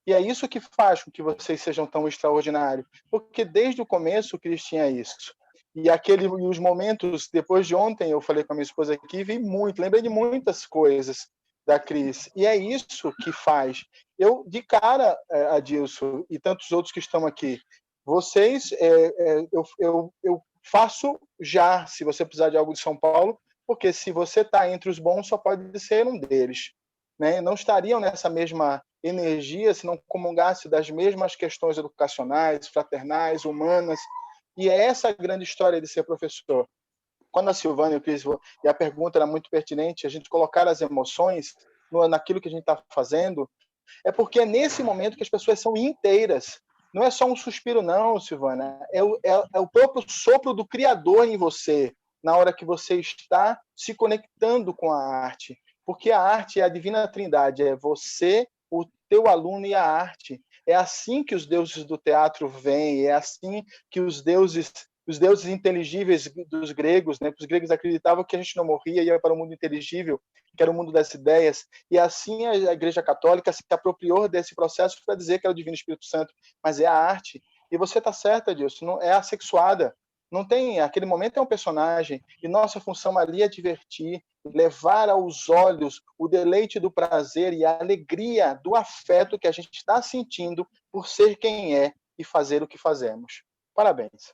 E é isso que faz com que vocês sejam tão extraordinários. Porque desde o começo o Cris tinha isso. E os momentos, depois de ontem, eu falei com a minha esposa aqui, lembrei de muitas coisas da Cris. E é isso que faz. Eu, de cara, Adilson, e tantos outros que estão aqui, vocês, eu faço já, se você precisar de algo de São Paulo, porque se você está entre os bons, só pode ser um deles. Né? Não estariam nessa mesma energia se não comungasse das mesmas questões educacionais, fraternais, humanas. E é essa a grande história de ser professor. Quando a Silvana e o Cris, e a pergunta era muito pertinente, a gente colocar as emoções naquilo que a gente está fazendo, é porque é nesse momento que as pessoas são inteiras. Não é só um suspiro, não, Silvana. É o próprio sopro do Criador em você, na hora que você está se conectando com a arte. Porque a arte é a divina trindade, é você, o teu aluno e a arte. É assim que os deuses do teatro vêm, é assim que os deuses inteligíveis dos gregos, né? Os gregos acreditavam que a gente não morria e ia para o mundo inteligível, que era o mundo das ideias, e assim a Igreja Católica se apropriou desse processo para dizer que era o Divino Espírito Santo, mas é a arte. E você está certa disso, não é assexuada. Não tem, aquele momento é um personagem, e nossa função ali é divertir, levar aos olhos o deleite do prazer e a alegria do afeto que a gente está sentindo por ser quem é e fazer o que fazemos. Parabéns.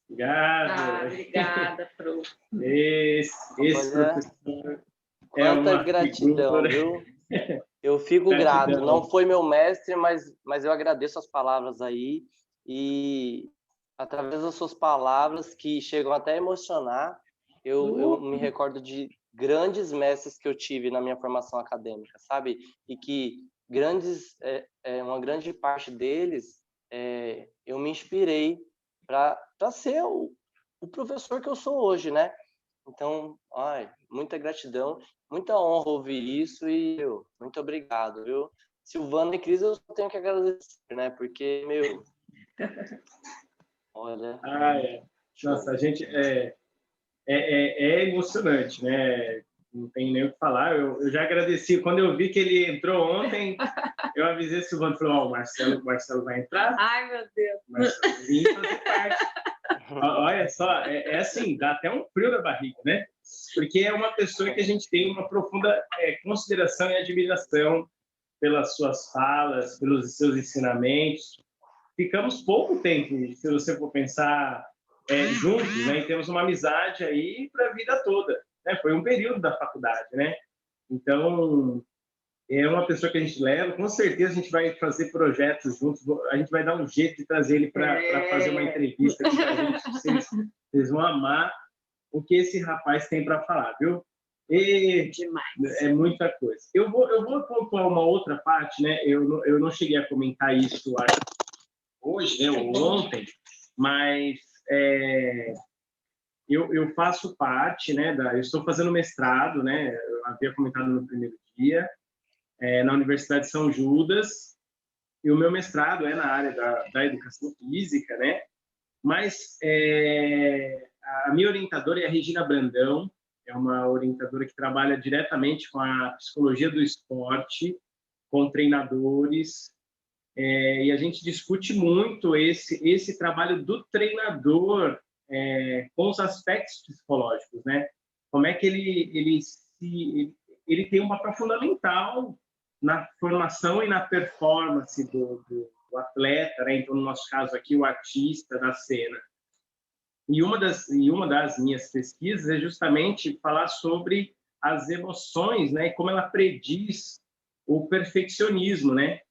Obrigado. Obrigada, Pro. Esse professor é quanta uma gratidão, figura. viu? Eu fico grato. Não foi meu mestre, mas eu agradeço as palavras aí. E através das suas palavras, que chegam até a emocionar, eu me recordo de grandes mestres que eu tive na minha formação acadêmica, sabe? E que uma grande parte deles, eu me inspirei para ser o professor que eu sou hoje, né? Então, muita gratidão, muita honra ouvir isso e muito obrigado, viu? Silvana e Cris, eu só tenho que agradecer, né? Porque, olha... Nossa, a gente é emocionante, né? Não tem nem o que falar. Eu já agradeci. Quando eu vi que ele entrou ontem, eu avisei o Silvano, falou, o Marcelo vai entrar. Ai, meu Deus. Marcelo vim fazer parte. Olha só, assim, dá até um frio na barriga, né? Porque é uma pessoa que a gente tem uma profunda consideração e admiração pelas suas falas, pelos seus ensinamentos. Ficamos pouco tempo, se você for pensar juntos, né? E temos uma amizade aí para a vida toda, né? Foi um período da faculdade, né? Então, é uma pessoa que a gente leva, com certeza a gente vai fazer projetos juntos, a gente vai dar um jeito de trazer ele para fazer uma entrevista aqui com a gente, vocês vão amar o que esse rapaz tem para falar, viu? Demais. É muita coisa. Eu vou pontuar uma outra parte, né? Eu não cheguei a comentar isso hoje, né? Ou ontem, mas eu faço parte, né? Eu estou fazendo mestrado, né? Eu havia comentado no primeiro dia, na Universidade de São Judas, e o meu mestrado é na área da educação física, né? Mas a minha orientadora é a Regina Brandão, é uma orientadora que trabalha diretamente com a psicologia do esporte, com treinadores, e a gente discute muito esse trabalho do treinador com os aspectos psicológicos, né? Como é que ele tem um papel fundamental na formação e na performance do atleta, né? Então, no nosso caso aqui, o artista da cena. E uma das minhas pesquisas é justamente falar sobre as emoções, né? E como ela prediz o perfeccionismo, né?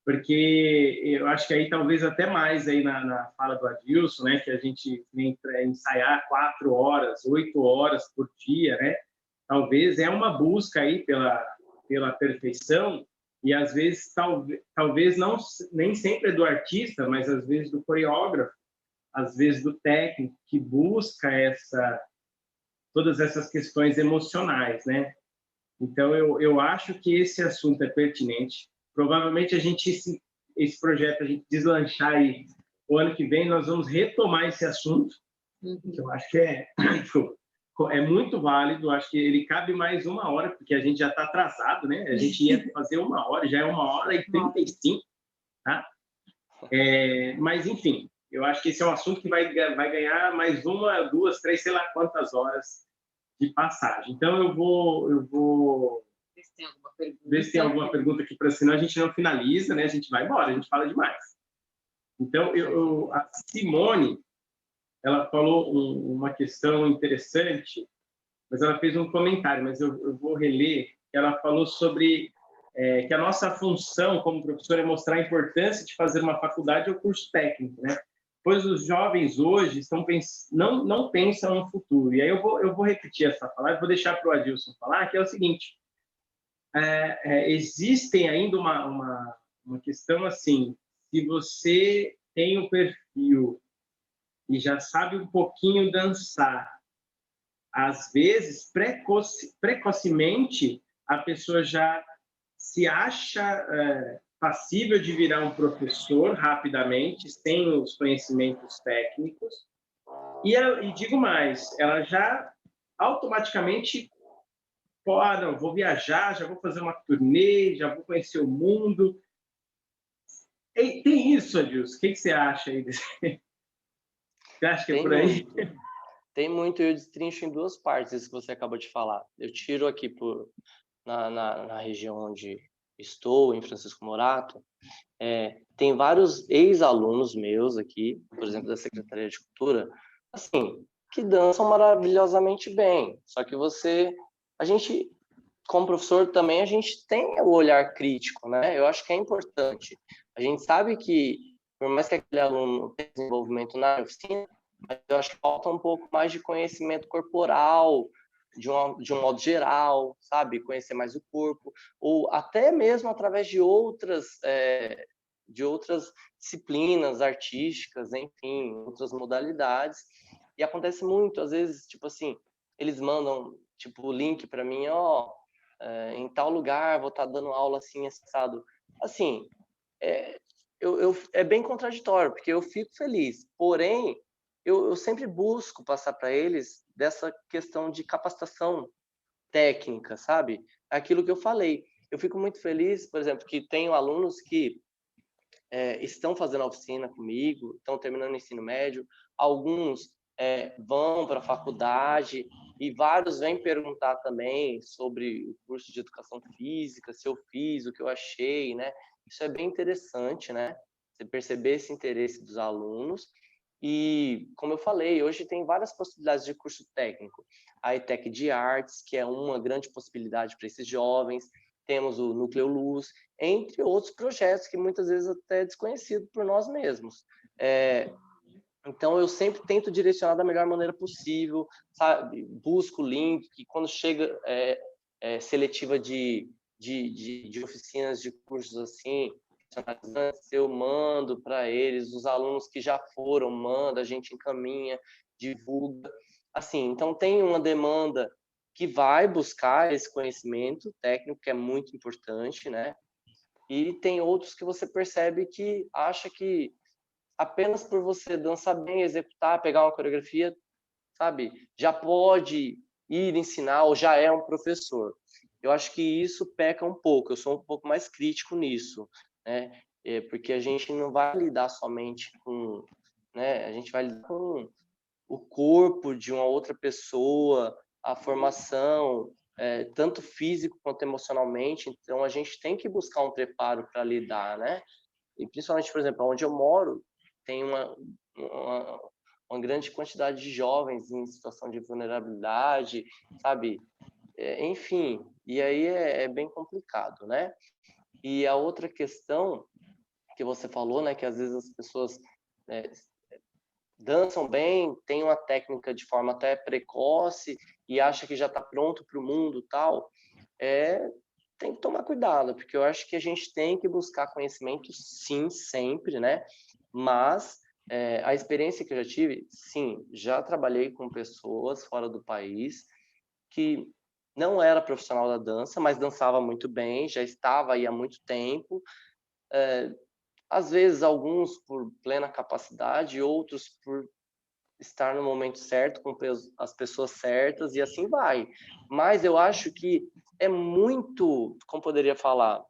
Porque eu acho que aí talvez até mais aí na fala do Adilson, né? Que a gente entra ensaiar 4 horas, 8 horas por dia, né? Talvez é uma busca aí pela perfeição e às vezes talvez não nem sempre é do artista, mas às vezes do coreógrafo, às vezes do técnico que busca todas essas questões emocionais, né? Então eu acho que esse assunto é pertinente. Provavelmente esse projeto a gente deslanchar aí o ano que vem nós vamos retomar esse assunto, que eu acho que é muito válido. Acho que ele cabe mais 1 hora, porque a gente já está atrasado, né? A gente ia fazer 1 hora, já é 1h35, tá? Mas enfim, eu acho que esse é um assunto que vai ganhar mais 1, 2, 3, sei lá quantas horas de passagem. Então eu vou ver se tem alguma pergunta aqui, para senão a gente não finaliza, né? A gente vai embora, a gente fala demais. Então a Simone, ela falou uma questão interessante, mas ela fez um comentário, mas eu vou reler. Ela falou sobre que a nossa função como professor é mostrar a importância de fazer uma faculdade ou curso técnico, né? Pois os jovens hoje não pensam no futuro. E aí eu vou repetir essa palavra, vou deixar para o Adilson falar, que é o seguinte: existem ainda uma questão assim, se você tem um perfil e já sabe um pouquinho dançar, às vezes, precocemente, a pessoa já se acha passível de virar um professor rapidamente, sem os conhecimentos técnicos. E digo mais, ela já automaticamente, não, vou viajar, já vou fazer uma turnê, já vou conhecer o mundo. E tem isso, Adilson? O que você acha aí? Você acha que é por aí? Tem muito, eu destrincho em 2 partes isso que você acabou de falar. Eu tiro aqui na região onde estou, em Francisco Morato, tem vários ex-alunos meus aqui, por exemplo, da Secretaria de Cultura, assim, que dançam maravilhosamente bem. Só que a gente, como professor também, a gente tem o olhar crítico, né? Eu acho que é importante. A gente sabe que, por mais que aquele aluno tenha desenvolvimento na oficina, mas eu acho que falta um pouco mais de conhecimento corporal, de um modo geral, sabe? Conhecer mais o corpo, ou até mesmo através de outras disciplinas artísticas, enfim, outras modalidades. E acontece muito, às vezes, tipo assim, eles mandam tipo o link para mim, em tal lugar, vou estar dando aula assim, assado. Assim, é bem contraditório, porque eu fico feliz, porém, eu sempre busco passar para eles dessa questão de capacitação técnica, sabe? Aquilo que eu falei. Eu fico muito feliz, por exemplo, que tenho alunos que estão fazendo a oficina comigo, estão terminando o ensino médio, alguns vão para a faculdade e vários vêm perguntar também sobre o curso de educação física, se eu fiz, o que eu achei, né? Isso é bem interessante, né? Você perceber esse interesse dos alunos. E, como eu falei, hoje tem várias possibilidades de curso técnico. A ETEC de Artes, que é uma grande possibilidade para esses jovens. Temos o Núcleo Luz, entre outros projetos que muitas vezes até é desconhecido por nós mesmos. Então, eu sempre tento direcionar da melhor maneira possível, sabe? Busco o link, que quando chega seletiva de oficinas de cursos assim, eu mando para eles, os alunos que já foram, manda, a gente encaminha, divulga. Assim, então tem uma demanda que vai buscar esse conhecimento técnico, que é muito importante, né? E tem outros que você percebe que acha que apenas por você dançar bem, executar, pegar uma coreografia, sabe, já pode ir ensinar ou já é um professor. Eu acho que isso peca um pouco, eu sou um pouco mais crítico nisso, né? Porque a gente não vai lidar somente com, né? A gente vai lidar o corpo de uma outra pessoa, a formação, tanto físico quanto emocionalmente. Então, a gente tem que buscar um preparo para lidar, né? E principalmente, por exemplo, onde eu moro, tem uma grande quantidade de jovens em situação de vulnerabilidade, sabe? Enfim, e aí é bem complicado, né? E a outra questão que você falou, né, que às vezes as pessoas dançam bem, têm uma técnica de forma até precoce e acha que já está pronto para o mundo, tal, tem que tomar cuidado, porque eu acho que a gente tem que buscar conhecimento, sim, sempre, né? Mas a experiência que eu já tive, sim, já trabalhei com pessoas fora do país que não era profissional da dança, mas dançava muito bem, já estava aí há muito tempo. Às vezes, alguns por plena capacidade, outros por estar no momento certo, com as pessoas certas, e assim vai. Mas eu acho que é muito, como poderia falar,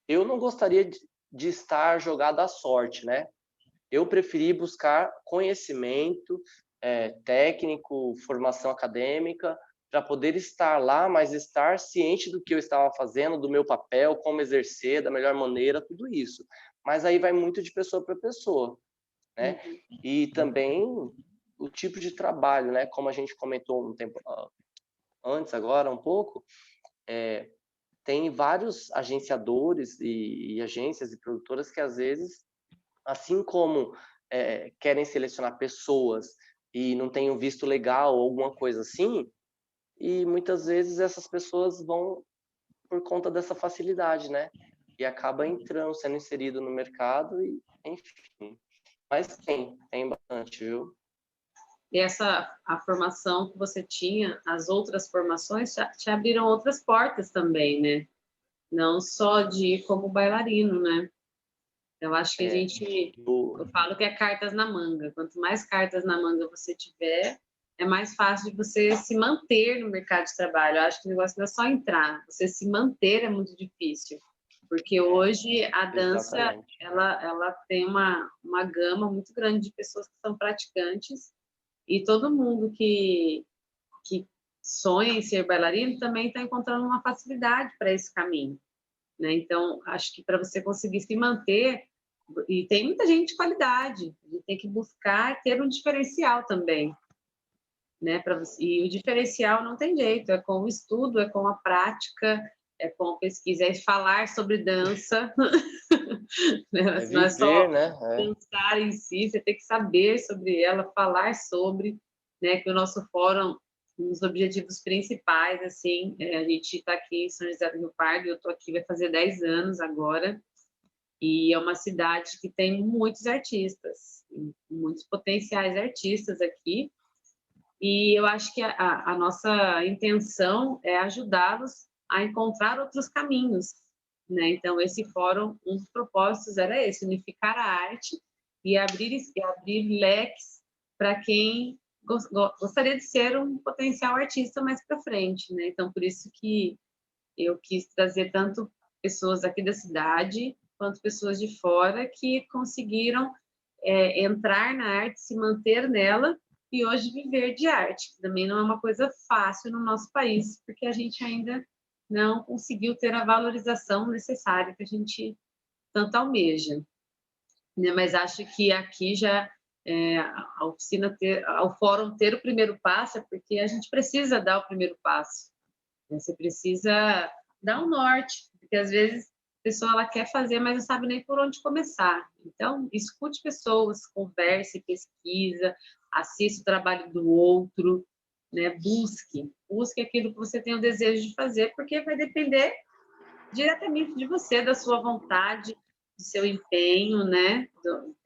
eu não gostaria de estar jogado à sorte, né? Eu preferi buscar conhecimento técnico, formação acadêmica, para poder estar lá, mas estar ciente do que eu estava fazendo, do meu papel, como exercer da melhor maneira, tudo isso. Mas aí vai muito de pessoa para pessoa, né? E também o tipo de trabalho, né? Como a gente comentou um tempo antes, agora um pouco, tem vários agenciadores e agências e produtoras que às vezes, assim como querem selecionar pessoas e não têm um visto legal ou alguma coisa assim, e muitas vezes essas pessoas vão por conta dessa facilidade, né? E acaba entrando, sendo inserido no mercado e, enfim. Mas tem bastante, viu? E a formação que você tinha, as outras formações te abriram outras portas também, né? Não só de como bailarino, né? Eu acho que a gente, eu falo que é cartas na manga. Quanto mais cartas na manga você tiver, é mais fácil de você se manter no mercado de trabalho. Eu acho que o negócio não é só entrar, você se manter é muito difícil. Porque hoje a dança, ela tem uma gama muito grande de pessoas que são praticantes e todo mundo que sonha em ser bailarino também está encontrando uma facilidade para esse caminho, né? Então, acho que para você conseguir se manter, e tem muita gente de qualidade, a gente tem que buscar ter um diferencial também, né? E o diferencial não tem jeito, é com o estudo, é com a prática, é com a pesquisa, é falar sobre dança. Não é só dançar em si, você tem que saber sobre ela, falar sobre, né? Que o nosso fórum, um dos objetivos principais, assim, a gente está aqui em São José do Rio Pardo, eu estou aqui, vai fazer 10 anos agora, e é uma cidade que tem muitos artistas, muitos potenciais artistas aqui, e eu acho que a nossa intenção é ajudá-los a encontrar outros caminhos, né? Então, esse fórum, um dos propósitos era esse, unificar a arte e abrir leques para quem gostaria de ser um potencial artista mais para frente, né? Então, por isso que eu quis trazer tanto pessoas aqui da cidade quanto pessoas de fora que conseguiram entrar na arte, se manter nela e hoje viver de arte, que também não é uma coisa fácil no nosso país, porque a gente ainda não conseguiu ter a valorização necessária que a gente tanto almeja. Né? Mas acho que aqui já a oficina ao fórum ter o primeiro passo é porque a gente precisa dar o primeiro passo. Você precisa dar um norte, porque às vezes a pessoa ela quer fazer, mas não sabe nem por onde começar. Então, escute pessoas, converse, pesquisa, assista o trabalho do outro, né? Busque aquilo que você tem o desejo de fazer, porque vai depender diretamente de você, da sua vontade, do seu empenho, né?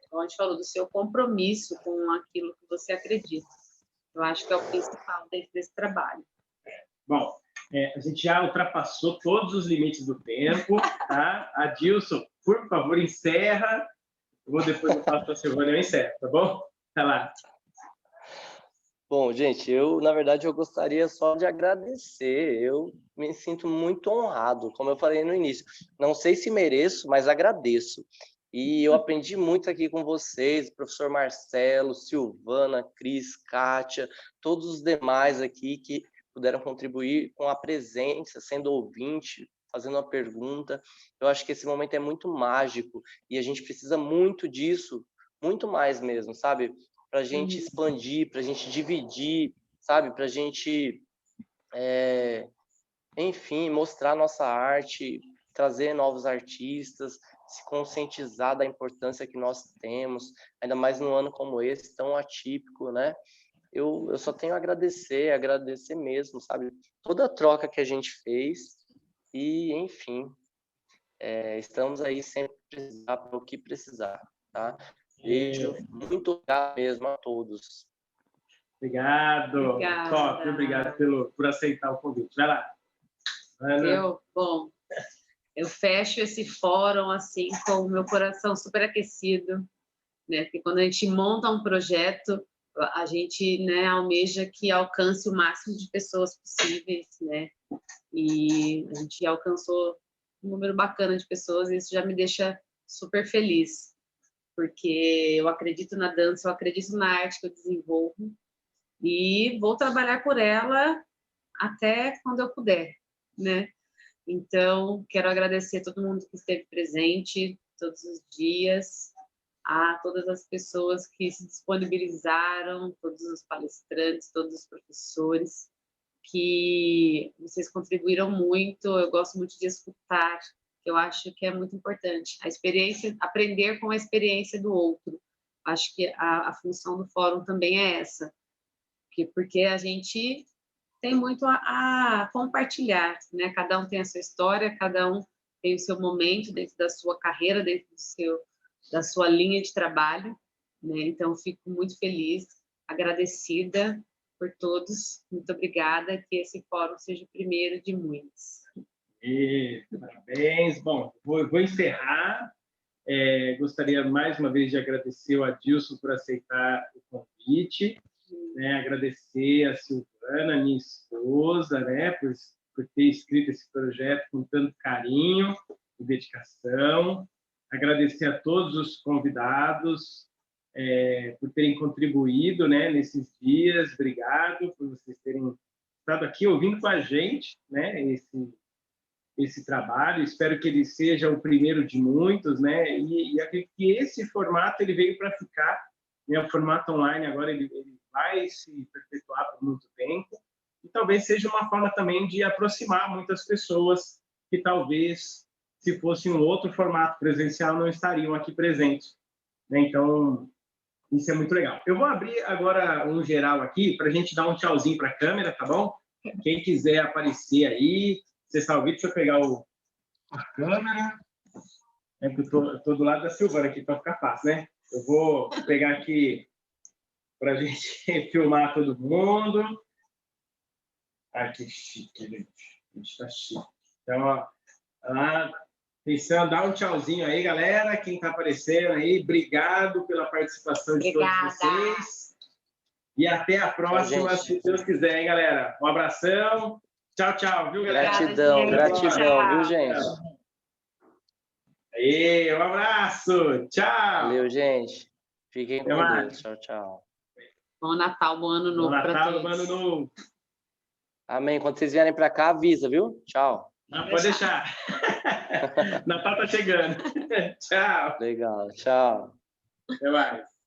Como a gente falou, do seu compromisso com aquilo que você acredita. Eu acho que é o principal dentro desse trabalho. Bom, a gente já ultrapassou todos os limites do tempo, tá? Adilson, por favor, encerra. Depois eu passo para a Silvânia e eu encerro, tá bom? Tá lá. Bom, gente, na verdade, eu gostaria só de agradecer. Eu me sinto muito honrado, como eu falei no início. Não sei se mereço, mas agradeço. E eu aprendi muito aqui com vocês, professor Marcelo, Silvana, Cris, Kátia, todos os demais aqui que puderam contribuir com a presença, sendo ouvinte, fazendo uma pergunta. Eu acho que esse momento é muito mágico e a gente precisa muito disso, muito mais mesmo, sabe? Para a gente expandir, para a gente dividir, sabe? Para a gente, enfim, mostrar nossa arte, trazer novos artistas, se conscientizar da importância que nós temos, ainda mais num ano como esse, tão atípico, né? Eu só tenho a agradecer mesmo, sabe? Toda a troca que a gente fez e, enfim, estamos aí sempre para o que precisar, tá? Beijo, muito obrigado mesmo a todos. Obrigado. Obrigada. Top, obrigado por aceitar o convite. Vai lá. Ana. Eu fecho esse fórum assim com o meu coração super aquecido, né? Porque quando a gente monta um projeto, a gente, né, almeja que alcance o máximo de pessoas possíveis, né? E a gente alcançou um número bacana de pessoas e isso já me deixa super feliz, porque eu acredito na dança, eu acredito na arte que eu desenvolvo e vou trabalhar por ela até quando eu puder, né? Então, quero agradecer a todo mundo que esteve presente todos os dias, a todas as pessoas que se disponibilizaram, todos os palestrantes, todos os professores, que vocês contribuíram muito. Eu gosto muito de escutar, que eu acho que é muito importante. A experiência, aprender com a experiência do outro. Acho que a função do fórum também é essa, porque a gente tem muito a compartilhar, né? Cada um tem a sua história, cada um tem o seu momento dentro da sua carreira, dentro da sua linha de trabalho, né? Então, fico muito feliz, agradecida por todos. Muito obrigada, que esse fórum seja o primeiro de muitos. Parabéns. Bom, vou encerrar. Gostaria mais uma vez de agradecer o Adilson por aceitar o convite. Né, agradecer a Silvana, minha esposa, né, por ter escrito esse projeto com tanto carinho e dedicação. Agradecer a todos os convidados por terem contribuído, né, nesses dias. Obrigado por vocês terem estado aqui ouvindo com a gente, né, esse trabalho. Espero que ele seja o primeiro de muitos, né, e acredito que esse formato ele veio para ficar, né, o formato online agora ele vai se perpetuar por muito tempo, e talvez seja uma forma também de aproximar muitas pessoas que talvez, se fosse um outro formato presencial, não estariam aqui presentes, né? Então, isso é muito legal. Eu vou abrir agora um geral aqui para a gente dar um tchauzinho para a câmera, tá bom? Quem quiser aparecer aí, você está ouvindo? Deixa eu pegar a câmera. Que eu tô do lado da Silvana aqui para ficar fácil, né? Eu vou pegar aqui para a gente filmar todo mundo. Ai, que chique, gente. A gente tá chique. Então, ó, pensando, dá um tchauzinho aí, galera. Quem está aparecendo aí, obrigado pela participação de todos vocês. E até a próxima, se Deus quiser, hein, galera? Um abração. Tchau, tchau, viu, galera? Gratidão, viu, gente? Aí, um abraço. Tchau. Valeu, gente. Fiquem com Deus. Tchau, tchau. Bom Natal, bom Ano Novo para todos. Bom Natal, bom Ano Novo. Amém. Quando vocês vierem para cá, avisa, viu? Tchau. Pode deixar. Natal tá chegando. Tchau. Legal. Tchau. Até mais.